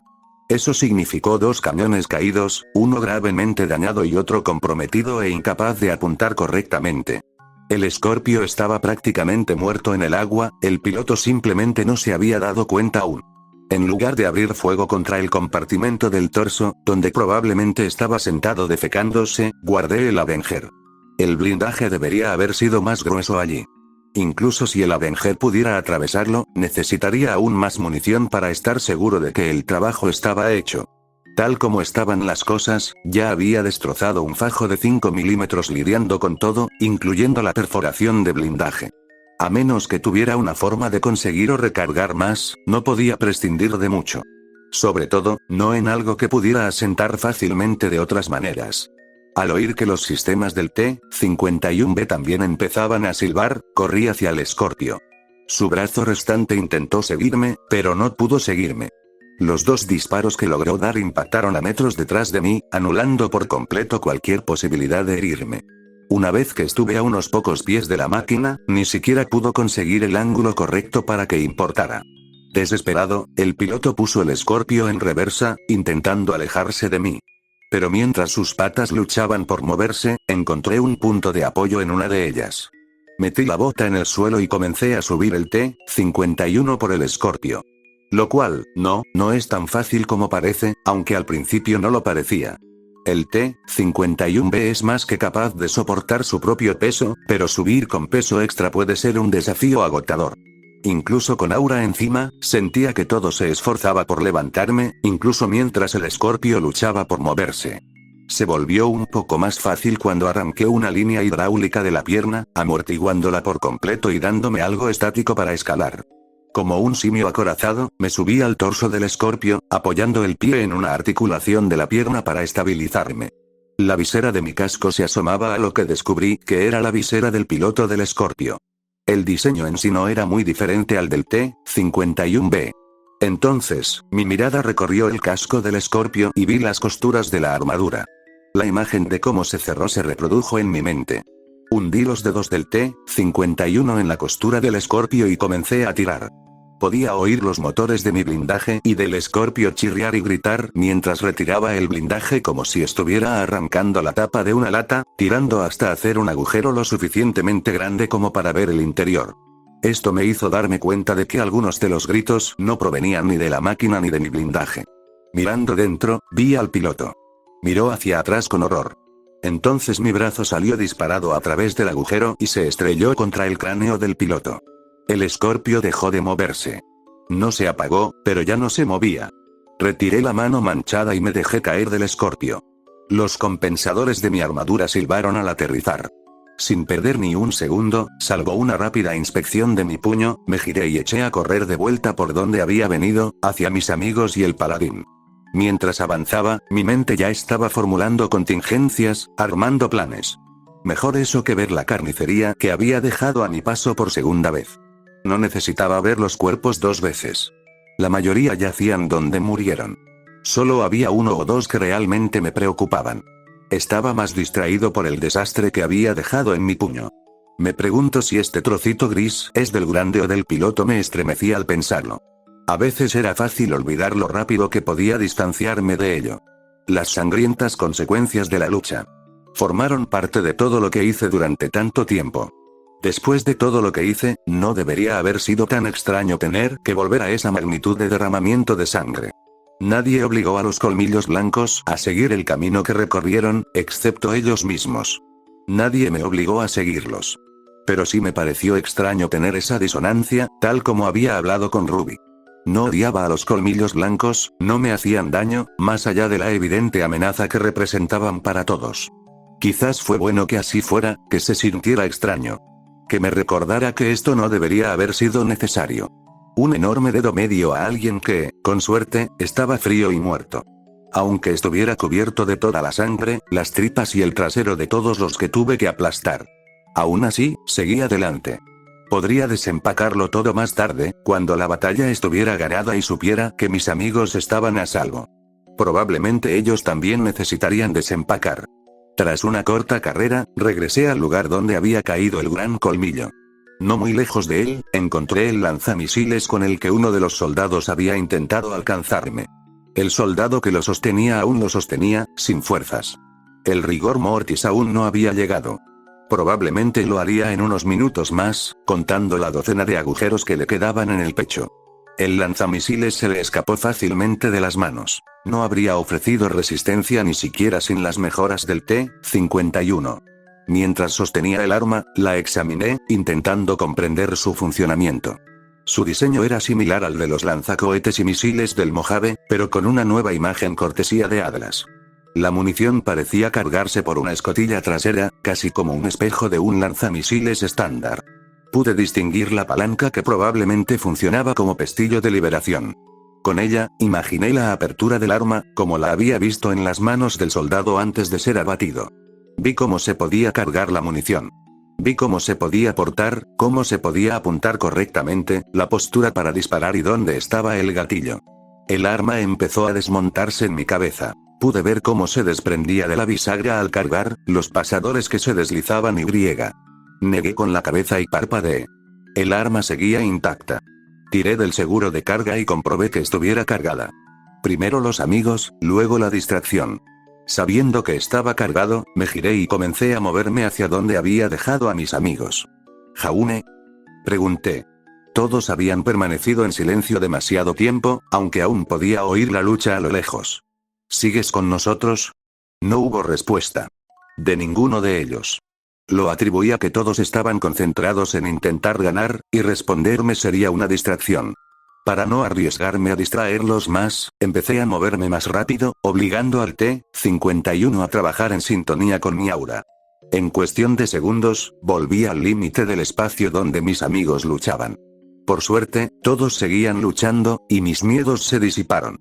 Eso significó dos cañones caídos, uno gravemente dañado y otro comprometido e incapaz de apuntar correctamente. El Scorpio estaba prácticamente muerto en el agua, el piloto simplemente no se había dado cuenta aún. En lugar de abrir fuego contra el compartimento del torso, donde probablemente estaba sentado defecándose, guardé el Avenger. El blindaje debería haber sido más grueso allí. Incluso si el Avenger pudiera atravesarlo, necesitaría aún más munición para estar seguro de que el trabajo estaba hecho. Tal como estaban las cosas, ya había destrozado un fajo de 5 milímetros lidiando con todo, incluyendo la perforación de blindaje. A menos que tuviera una forma de conseguir o recargar más, no podía prescindir de mucho. Sobre todo, no en algo que pudiera asentar fácilmente de otras maneras. Al oír que los sistemas del T-51B también empezaban a silbar, corrí hacia el Scorpio. Su brazo restante intentó seguirme, pero no pudo seguirme. Los dos disparos que logró dar impactaron a metros detrás de mí, anulando por completo cualquier posibilidad de herirme. Una vez que estuve a unos pocos pies de la máquina, ni siquiera pudo conseguir el ángulo correcto para que importara. Desesperado, el piloto puso el Scorpio en reversa, intentando alejarse de mí. Pero mientras sus patas luchaban por moverse, encontré un punto de apoyo en una de ellas. Metí la bota en el suelo y comencé a subir el T-51 por el Scorpio. Lo cual, no es tan fácil como parece, aunque al principio no lo parecía. El T-51B es más que capaz de soportar su propio peso, pero subir con peso extra puede ser un desafío agotador. Incluso con Aura encima, sentía que todo se esforzaba por levantarme, incluso mientras el Scorpio luchaba por moverse. Se volvió un poco más fácil cuando arranqué una línea hidráulica de la pierna, amortiguándola por completo y dándome algo estático para escalar. Como un simio acorazado, me subí al torso del Scorpio, apoyando el pie en una articulación de la pierna para estabilizarme. La visera de mi casco se asomaba a lo que descubrí que era la visera del piloto del Scorpio. El diseño en sí no era muy diferente al del T-51B. Entonces, mi mirada recorrió el casco del Scorpio y vi las costuras de la armadura. La imagen de cómo se cerró se reprodujo en mi mente. Hundí los dedos del T-51 en la costura del Scorpio y comencé a tirar. Podía oír los motores de mi blindaje y del Scorpio chirriar y gritar mientras retiraba el blindaje como si estuviera arrancando la tapa de una lata, tirando hasta hacer un agujero lo suficientemente grande como para ver el interior. Esto me hizo darme cuenta de que algunos de los gritos no provenían ni de la máquina ni de mi blindaje. Mirando dentro, vi al piloto. Miró hacia atrás con horror. Entonces mi brazo salió disparado a través del agujero y se estrelló contra el cráneo del piloto. El Scorpio dejó de moverse. No se apagó, pero ya no se movía. Retiré la mano manchada y me dejé caer del Scorpio. Los compensadores de mi armadura silbaron al aterrizar. Sin perder ni un segundo, salvo una rápida inspección de mi puño, me giré y eché a correr de vuelta por donde había venido, hacia mis amigos y el paladín. Mientras avanzaba, mi mente ya estaba formulando contingencias, armando planes. Mejor eso que ver la carnicería que había dejado a mi paso por segunda vez. No necesitaba ver los cuerpos 2 veces. La mayoría yacían donde murieron. Solo había 1 o 2 que realmente me preocupaban. Estaba más distraído por el desastre que había dejado en mi puño. Me pregunto si este trocito gris es del grande o del piloto, me estremecí al pensarlo. A veces era fácil olvidar lo rápido que podía distanciarme de ello. Las sangrientas consecuencias de la lucha formaron parte de todo lo que hice durante tanto tiempo. Después de todo lo que hice, no debería haber sido tan extraño tener que volver a esa magnitud de derramamiento de sangre. Nadie obligó a los colmillos blancos a seguir el camino que recorrieron, excepto ellos mismos. Nadie me obligó a seguirlos. Pero sí me pareció extraño tener esa disonancia, tal como había hablado con Ruby. No odiaba a los colmillos blancos, no me hacían daño, más allá de la evidente amenaza que representaban para todos. Quizás fue bueno que así fuera, que se sintiera extraño. Que me recordara que esto no debería haber sido necesario. Un enorme dedo medio a alguien que, con suerte, estaba frío y muerto. Aunque estuviera cubierto de toda la sangre, las tripas y el trasero de todos los que tuve que aplastar. Aún así, seguí adelante. Podría desempacarlo todo más tarde, cuando la batalla estuviera ganada y supiera que mis amigos estaban a salvo. Probablemente ellos también necesitarían desempacar. Tras una corta carrera, regresé al lugar donde había caído el gran colmillo. No muy lejos de él, encontré el lanzamisiles con el que uno de los soldados había intentado alcanzarme. El soldado que lo sostenía aún lo sostenía, sin fuerzas. El rigor mortis aún no había llegado. Probablemente lo haría en unos minutos más, contando la docena de agujeros que le quedaban en el pecho. El lanzamisiles se le escapó fácilmente de las manos. No habría ofrecido resistencia ni siquiera sin las mejoras del T-51. Mientras sostenía el arma, la examiné, intentando comprender su funcionamiento. Su diseño era similar al de los lanzacohetes y misiles del Mojave, pero con una nueva imagen cortesía de Atlas. La munición parecía cargarse por una escotilla trasera, casi como un espejo de un lanzamisiles estándar. Pude distinguir la palanca que probablemente funcionaba como pestillo de liberación. Con ella, imaginé la apertura del arma, como la había visto en las manos del soldado antes de ser abatido. Vi cómo se podía cargar la munición. Vi cómo se podía portar, cómo se podía apuntar correctamente, la postura para disparar y dónde estaba el gatillo. El arma empezó a desmontarse en mi cabeza. Pude ver cómo se desprendía de la bisagra al cargar, los pasadores que se deslizaban y griega. Negué con la cabeza y parpadeé. El arma seguía intacta. Tiré del seguro de carga y comprobé que estuviera cargada. Primero los amigos, luego la distracción. Sabiendo que estaba cargado, me giré y comencé a moverme hacia donde había dejado a mis amigos. ¿Jaune? Pregunté. Todos habían permanecido en silencio demasiado tiempo, aunque aún podía oír la lucha a lo lejos. ¿Sigues con nosotros? No hubo respuesta. De ninguno de ellos. Lo atribuí a que todos estaban concentrados en intentar ganar, y responderme sería una distracción. Para no arriesgarme a distraerlos más, empecé a moverme más rápido, obligando al T-51 a trabajar en sintonía con mi aura. En cuestión de segundos, volví al límite del espacio donde mis amigos luchaban. Por suerte, todos seguían luchando, y mis miedos se disiparon.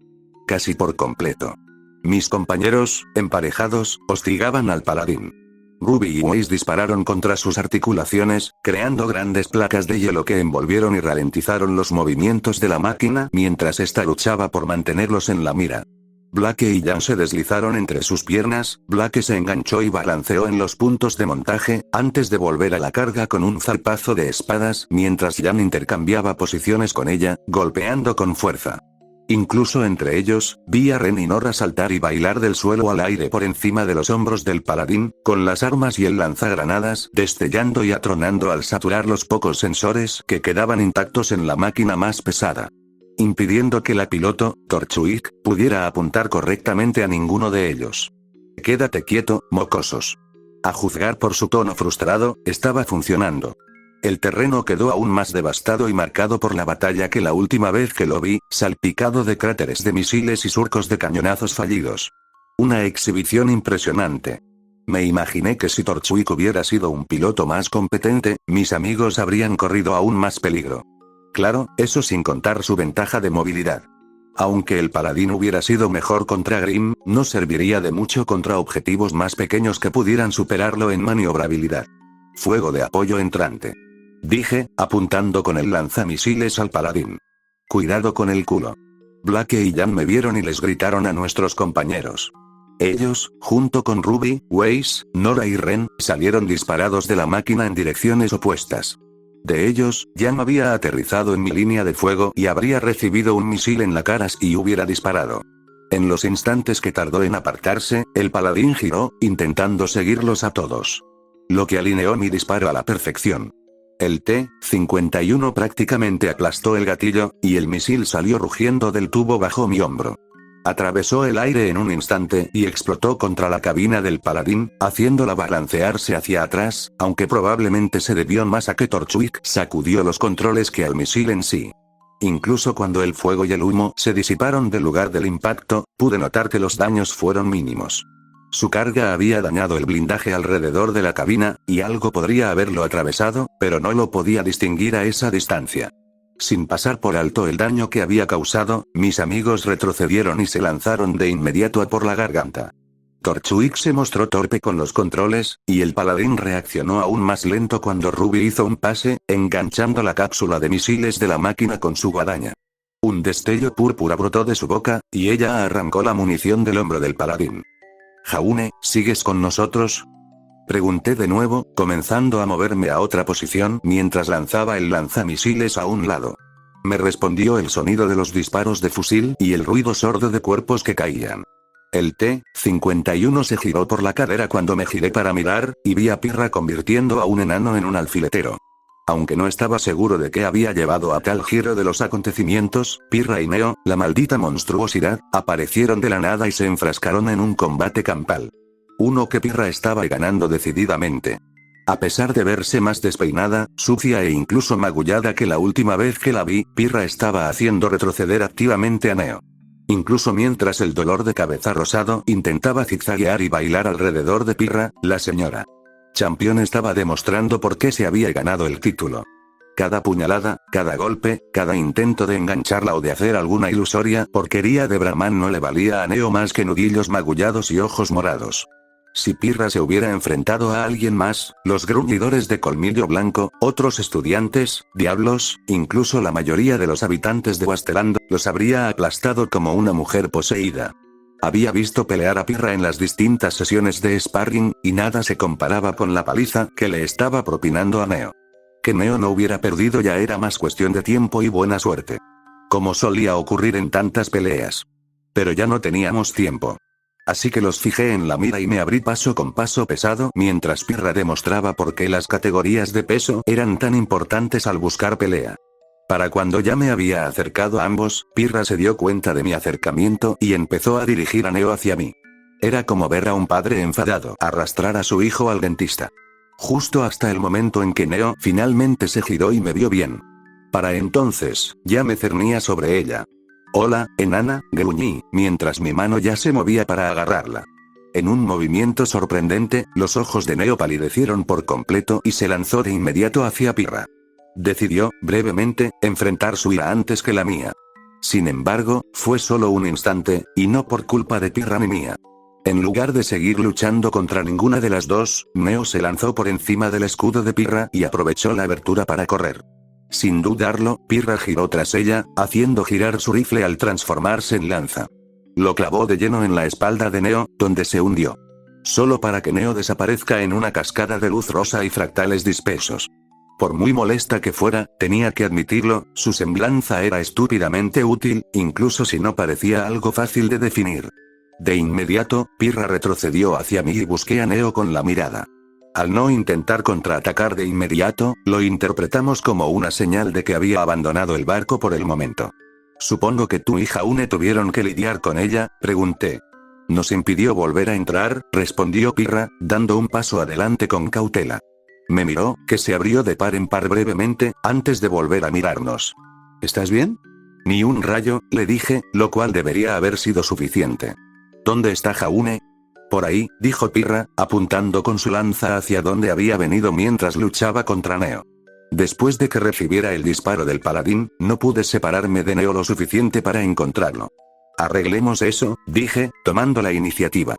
Casi por completo. Mis compañeros, emparejados, hostigaban al paladín. Ruby y Waze dispararon contra sus articulaciones, creando grandes placas de hielo que envolvieron y ralentizaron los movimientos de la máquina mientras ésta luchaba por mantenerlos en la mira. Blake y Jan se deslizaron entre sus piernas, Blake se enganchó y balanceó en los puntos de montaje, antes de volver a la carga con un zarpazo de espadas, mientras Jan intercambiaba posiciones con ella, golpeando con fuerza. Incluso entre ellos, vi a Ren y Nora saltar y bailar del suelo al aire por encima de los hombros del paladín, con las armas y el lanzagranadas destellando y atronando al saturar los pocos sensores que quedaban intactos en la máquina más pesada. Impidiendo que la piloto, Torchwick, pudiera apuntar correctamente a ninguno de ellos. Quédate quieto, mocosos. A juzgar por su tono frustrado, estaba funcionando. El terreno quedó aún más devastado y marcado por la batalla que la última vez que lo vi, salpicado de cráteres de misiles y surcos de cañonazos fallidos. Una exhibición impresionante. Me imaginé que si Torchwick hubiera sido un piloto más competente, mis amigos habrían corrido aún más peligro. Claro, eso sin contar su ventaja de movilidad. Aunque el paladín hubiera sido mejor contra Grim, no serviría de mucho contra objetivos más pequeños que pudieran superarlo en maniobrabilidad. Fuego de apoyo entrante. Dije, apuntando con el lanzamisiles al paladín. Cuidado con el culo. Blake y Jan me vieron y les gritaron a nuestros compañeros. Ellos, junto con Ruby, Weiss, Nora y Ren, salieron disparados de la máquina en direcciones opuestas. De ellos, Jan había aterrizado en mi línea de fuego y habría recibido un misil en la cara si hubiera disparado. En los instantes que tardó en apartarse, el paladín giró, intentando seguirlos a todos. Lo que alineó mi disparo a la perfección. El T-51 prácticamente aplastó el gatillo, y el misil salió rugiendo del tubo bajo mi hombro. Atravesó el aire en un instante y explotó contra la cabina del paladín, haciéndola balancearse hacia atrás, aunque probablemente se debió más a que Torchwick sacudió los controles que al misil en sí. Incluso cuando el fuego y el humo se disiparon del lugar del impacto, pude notar que los daños fueron mínimos. Su carga había dañado el blindaje alrededor de la cabina, y algo podría haberlo atravesado, pero no lo podía distinguir a esa distancia. Sin pasar por alto el daño que había causado, mis amigos retrocedieron y se lanzaron de inmediato a por la garganta. Torchwick se mostró torpe con los controles, y el paladín reaccionó aún más lento cuando Ruby hizo un pase, enganchando la cápsula de misiles de la máquina con su guadaña. Un destello púrpura brotó de su boca, y ella arrancó la munición del hombro del paladín. «Jaune, ¿sigues con nosotros?», pregunté de nuevo, comenzando a moverme a otra posición mientras lanzaba el lanzamisiles a un lado. Me respondió el sonido de los disparos de fusil y el ruido sordo de cuerpos que caían. El T-51 se giró por la cadera cuando me giré para mirar, y vi a Pirra convirtiendo a un enano en un alfiletero. Aunque no estaba seguro de qué había llevado a tal giro de los acontecimientos, Pirra y Neo, la maldita monstruosidad, aparecieron de la nada y se enfrascaron en un combate campal. Uno que Pirra estaba ganando decididamente. A pesar de verse más despeinada, sucia e incluso magullada que la última vez que la vi, Pirra estaba haciendo retroceder activamente a Neo. Incluso mientras el dolor de cabeza rosado intentaba zigzaguear y bailar alrededor de Pirra, la señora Champion estaba demostrando por qué se había ganado el título. Cada puñalada, cada golpe, cada intento de engancharla o de hacer alguna ilusoria porquería de Brahman no le valía a Neo más que nudillos magullados y ojos morados. Si Pirra se hubiera enfrentado a alguien más, los gruñidores de Colmillo Blanco, otros estudiantes, diablos, incluso la mayoría de los habitantes de Wasteland, los habría aplastado como una mujer poseída. Había visto pelear a Pirra en las distintas sesiones de sparring, y nada se comparaba con la paliza que le estaba propinando a Neo. Que Neo no hubiera perdido ya era más cuestión de tiempo y buena suerte. Como solía ocurrir en tantas peleas. Pero ya no teníamos tiempo. Así que los fijé en la mira y me abrí paso con paso pesado mientras Pirra demostraba por qué las categorías de peso eran tan importantes al buscar pelea. Para cuando ya me había acercado a ambos, Pirra se dio cuenta de mi acercamiento y empezó a dirigir a Neo hacia mí. Era como ver a un padre enfadado arrastrar a su hijo al dentista. Justo hasta el momento en que Neo finalmente se giró y me vio bien. Para entonces, ya me cernía sobre ella. «Hola, enana», gruñí, mientras mi mano ya se movía para agarrarla. En un movimiento sorprendente, los ojos de Neo palidecieron por completo y se lanzó de inmediato hacia Pirra. Decidió, brevemente, enfrentar su ira antes que la mía. Sin embargo, fue solo un instante, y no por culpa de Pirra ni mía. En lugar de seguir luchando contra ninguna de las dos, Neo se lanzó por encima del escudo de Pirra y aprovechó la abertura para correr. Sin dudarlo, Pirra giró tras ella, haciendo girar su rifle al transformarse en lanza. Lo clavó de lleno en la espalda de Neo, donde se hundió. Solo para que Neo desaparezca en una cascada de luz rosa y fractales dispersos. Por muy molesta que fuera, tenía que admitirlo, su semblanza era estúpidamente útil, incluso si no parecía algo fácil de definir. De inmediato, Pirra retrocedió hacia mí y busqué a Neo con la mirada. Al no intentar contraatacar de inmediato, lo interpretamos como una señal de que había abandonado el barco por el momento. «Supongo que tú y Jaune tuvieron que lidiar con ella», pregunté. «Nos impidió volver a entrar», respondió Pirra, dando un paso adelante con cautela. Me miró, que se abrió de par en par brevemente, antes de volver a mirarnos. «¿Estás bien?» «Ni un rayo», le dije, lo cual debería haber sido suficiente. «¿Dónde está Jaune?» «Por ahí», dijo Pirra, apuntando con su lanza hacia donde había venido mientras luchaba contra Neo. Después de que recibiera el disparo del paladín, no pude separarme de Neo lo suficiente para encontrarlo. Arreglemos eso, dije, tomando la iniciativa.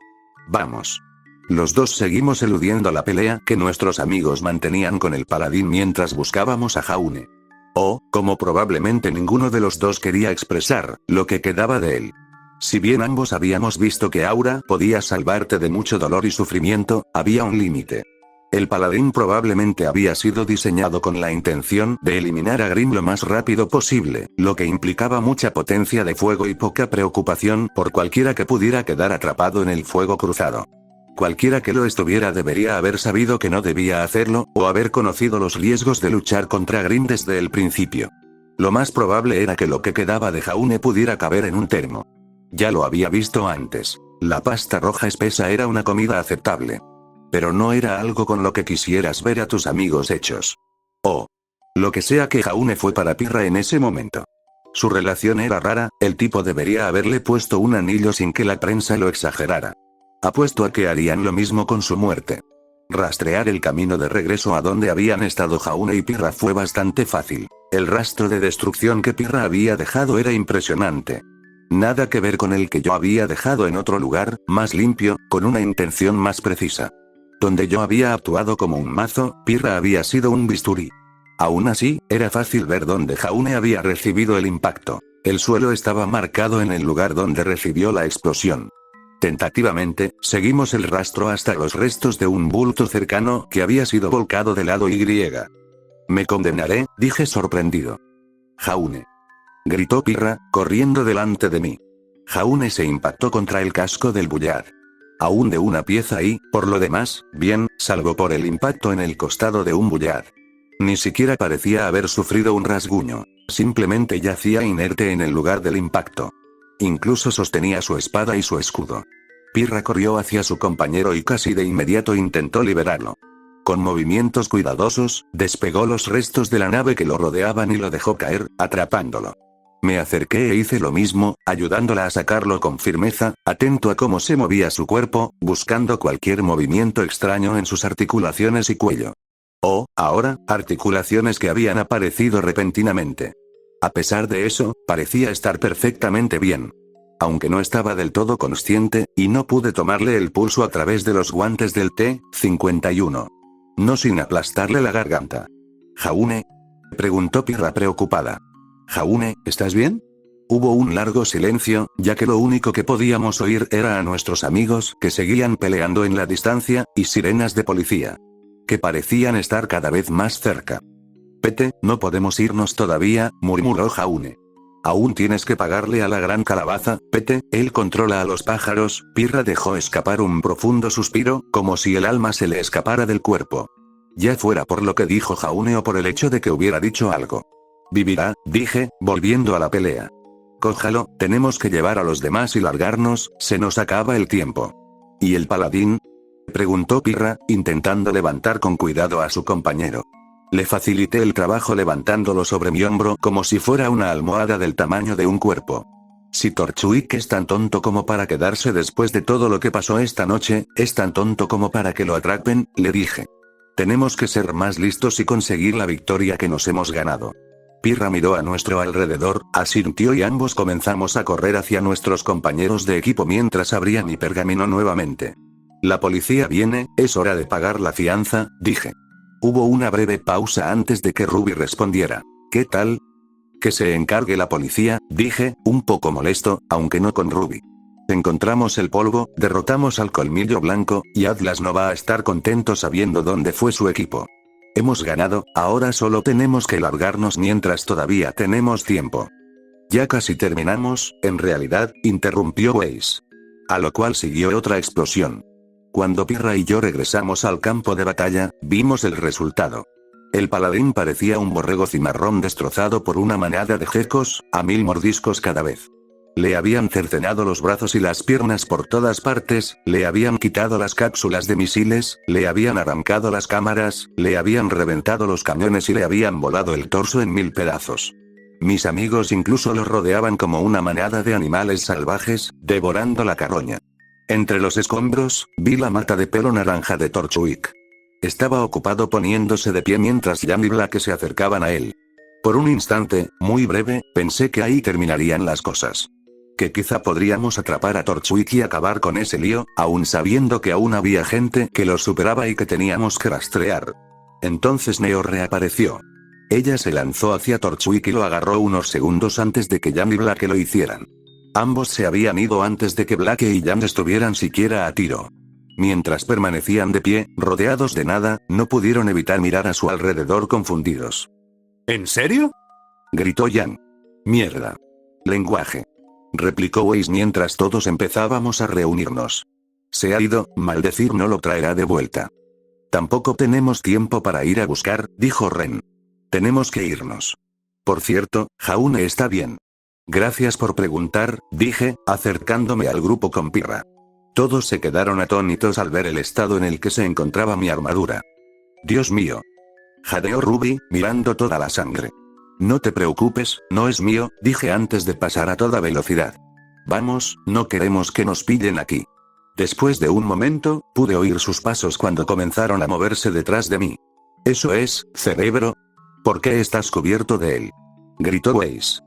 Vamos. Los dos seguimos eludiendo la pelea que nuestros amigos mantenían con el paladín mientras buscábamos a Jaune. O, como probablemente ninguno de los dos quería expresar, lo que quedaba de él. Si bien ambos habíamos visto que Aura podía salvarte de mucho dolor y sufrimiento, había un límite. El paladín probablemente había sido diseñado con la intención de eliminar a Grim lo más rápido posible, lo que implicaba mucha potencia de fuego y poca preocupación por cualquiera que pudiera quedar atrapado en el fuego cruzado. Cualquiera que lo estuviera debería haber sabido que no debía hacerlo, o haber conocido los riesgos de luchar contra Grim desde el principio. Lo más probable era que lo que quedaba de Jaune pudiera caber en un termo. Ya lo había visto antes. La pasta roja espesa era una comida aceptable. Pero no era algo con lo que quisieras ver a tus amigos hechos. O lo que sea que Jaune fue para Pirra en ese momento. Su relación era rara, el tipo debería haberle puesto un anillo sin que la prensa lo exagerara. Apuesto a que harían lo mismo con su muerte. Rastrear el camino de regreso a donde habían estado Jaune y Pirra fue bastante fácil. El rastro de destrucción que Pirra había dejado era impresionante. Nada que ver con el que yo había dejado en otro lugar, más limpio, con una intención más precisa. Donde yo había actuado como un mazo, Pirra había sido un bisturí. Aún así, era fácil ver dónde Jaune había recibido el impacto. El suelo estaba marcado en el lugar donde recibió la explosión. Tentativamente, seguimos el rastro hasta los restos de un bulto cercano que había sido volcado del lado Y. Me condenaré, dije sorprendido. Jaune. Gritó Pirra, corriendo delante de mí. Jaune se impactó contra el casco del Bullard. Aún de una pieza y, por lo demás, bien, salvo por el impacto en el costado de un Bullard. Ni siquiera parecía haber sufrido un rasguño, simplemente yacía inerte en el lugar del impacto. Incluso sostenía su espada y su escudo. Pirra corrió hacia su compañero y casi de inmediato intentó liberarlo. Con movimientos cuidadosos, despegó los restos de la nave que lo rodeaban y lo dejó caer, atrapándolo. Me acerqué e hice lo mismo, ayudándola a sacarlo con firmeza, atento a cómo se movía su cuerpo, buscando cualquier movimiento extraño en sus articulaciones y cuello. Ahora, articulaciones que habían aparecido repentinamente. A pesar de eso, parecía estar perfectamente bien. Aunque no estaba del todo consciente, y no pude tomarle el pulso a través de los guantes del T-51. No sin aplastarle la garganta. ¿Jaune? Preguntó Pirra preocupada. Jaune, ¿estás bien? Hubo un largo silencio, ya que lo único que podíamos oír era a nuestros amigos que seguían peleando en la distancia, y sirenas de policía. Que parecían estar cada vez más cerca. Pete, no podemos irnos todavía, murmuró Jaune. Aún tienes que pagarle a la gran calabaza, Pete, él controla a los pájaros. Pirra dejó escapar un profundo suspiro, como si el alma se le escapara del cuerpo. Ya fuera por lo que dijo Jaune o por el hecho de que hubiera dicho algo. Vivirá, dije, volviendo a la pelea. Cójalo, tenemos que llevar a los demás y largarnos, se nos acaba el tiempo. ¿Y el paladín? Preguntó Pirra, intentando levantar con cuidado a su compañero. Le facilité el trabajo levantándolo sobre mi hombro como si fuera una almohada del tamaño de un cuerpo. Si Torchwick es tan tonto como para quedarse después de todo lo que pasó esta noche, es tan tonto como para que lo atrapen, le dije. Tenemos que ser más listos y conseguir la victoria que nos hemos ganado. Pirra miró a nuestro alrededor, asintió y ambos comenzamos a correr hacia nuestros compañeros de equipo mientras abría mi pergamino nuevamente. La policía viene, es hora de pagar la fianza, dije. Hubo una breve pausa antes de que Ruby respondiera. ¿Qué tal? Que se encargue la policía, dije, un poco molesto, aunque no con Ruby. Encontramos el polvo, derrotamos al colmillo blanco, y Atlas no va a estar contento sabiendo dónde fue su equipo. Hemos ganado, ahora solo tenemos que largarnos mientras todavía tenemos tiempo. Ya casi terminamos, en realidad, interrumpió Weiss. A lo cual siguió otra explosión. Cuando Pirra y yo regresamos al campo de batalla, vimos el resultado. El paladín parecía un borrego cimarrón destrozado por una manada de gecos, a 1000 mordiscos cada vez. Le habían cercenado los brazos y las piernas por todas partes, le habían quitado las cápsulas de misiles, le habían arrancado las cámaras, le habían reventado los cañones y le habían volado el torso en 1000 pedazos. Mis amigos incluso lo rodeaban como una manada de animales salvajes, devorando la carroña. Entre los escombros, vi la mata de pelo naranja de Torchwick. Estaba ocupado poniéndose de pie mientras Jan y Blake se acercaban a él. Por un instante, muy breve, pensé que ahí terminarían las cosas. Que quizá podríamos atrapar a Torchwick y acabar con ese lío, aún sabiendo que aún había gente que los superaba y que teníamos que rastrear. Entonces Neo reapareció. Ella se lanzó hacia Torchwick y lo agarró unos segundos antes de que Jan y Blake lo hicieran. Ambos se habían ido antes de que Blake y Jan estuvieran siquiera a tiro. Mientras permanecían de pie, rodeados de nada, no pudieron evitar mirar a su alrededor confundidos. ¿En serio?, gritó Jan. Mierda. Lenguaje. Replicó Weiss mientras todos empezábamos a reunirnos. Se ha ido, maldecir no lo traerá de vuelta. Tampoco tenemos tiempo para ir a buscar, dijo Ren. Tenemos que irnos. Por cierto, Jaune está bien. Gracias por preguntar, dije, acercándome al grupo con Pirra. Todos se quedaron atónitos al ver el estado en el que se encontraba mi armadura. Dios mío. Jadeó Ruby, mirando toda la sangre. No te preocupes, no es mío, dije antes de pasar a toda velocidad. Vamos, no queremos que nos pillen aquí. Después de un momento, pude oír sus pasos cuando comenzaron a moverse detrás de mí. ¿Eso es, cerebro? ¿Por qué estás cubierto de él?, gritó Weiss.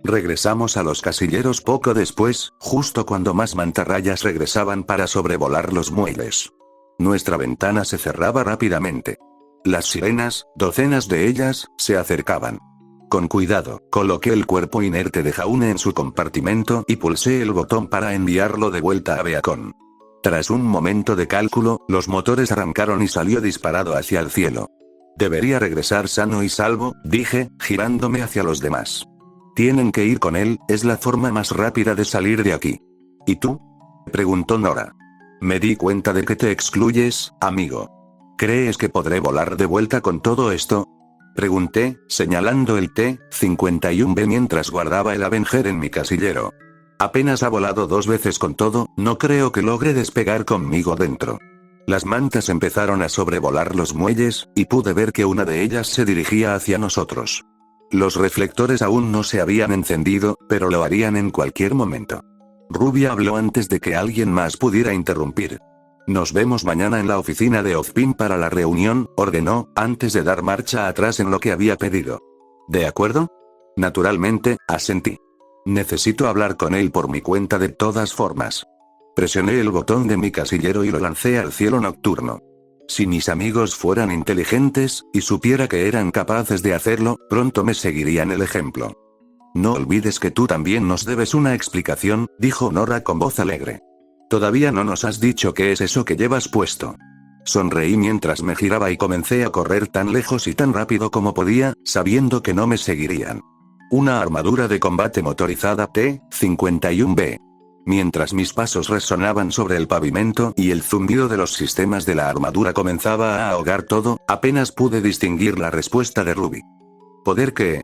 Regresamos a los casilleros poco después, justo cuando más mantarrayas regresaban para sobrevolar los muelles. Nuestra ventana se cerraba rápidamente. Las sirenas, docenas de ellas, se acercaban. Con cuidado, coloqué el cuerpo inerte de Jaune en su compartimento y pulsé el botón para enviarlo de vuelta a Beacon. Tras un momento de cálculo, los motores arrancaron y salió disparado hacia el cielo. Debería regresar sano y salvo, dije, girándome hacia los demás. Tienen que ir con él, es la forma más rápida de salir de aquí. ¿Y tú?, preguntó Nora. Me di cuenta de que te excluyes, amigo. ¿Crees que podré volar de vuelta con todo esto?, pregunté, señalando el T-51B mientras guardaba el Avenger en mi casillero. Apenas ha volado 2 veces con todo, no creo que logre despegar conmigo dentro. Las mantas empezaron a sobrevolar los muelles, y pude ver que una de ellas se dirigía hacia nosotros. Los reflectores aún no se habían encendido, pero lo harían en cualquier momento. Ruby habló antes de que alguien más pudiera interrumpir. Nos vemos mañana en la oficina de Ozpin para la reunión, ordenó, antes de dar marcha atrás en lo que había pedido. ¿De acuerdo? Naturalmente, asentí. Necesito hablar con él por mi cuenta de todas formas. Presioné el botón de mi casillero y lo lancé al cielo nocturno. Si mis amigos fueran inteligentes, y supiera que eran capaces de hacerlo, pronto me seguirían el ejemplo. No olvides que tú también nos debes una explicación, dijo Nora con voz alegre. Todavía no nos has dicho qué es eso que llevas puesto. Sonreí mientras me giraba y comencé a correr tan lejos y tan rápido como podía, sabiendo que no me seguirían. Una armadura de combate motorizada T-51B. Mientras mis pasos resonaban sobre el pavimento y el zumbido de los sistemas de la armadura comenzaba a ahogar todo, apenas pude distinguir la respuesta de Ruby. ¿Poder qué?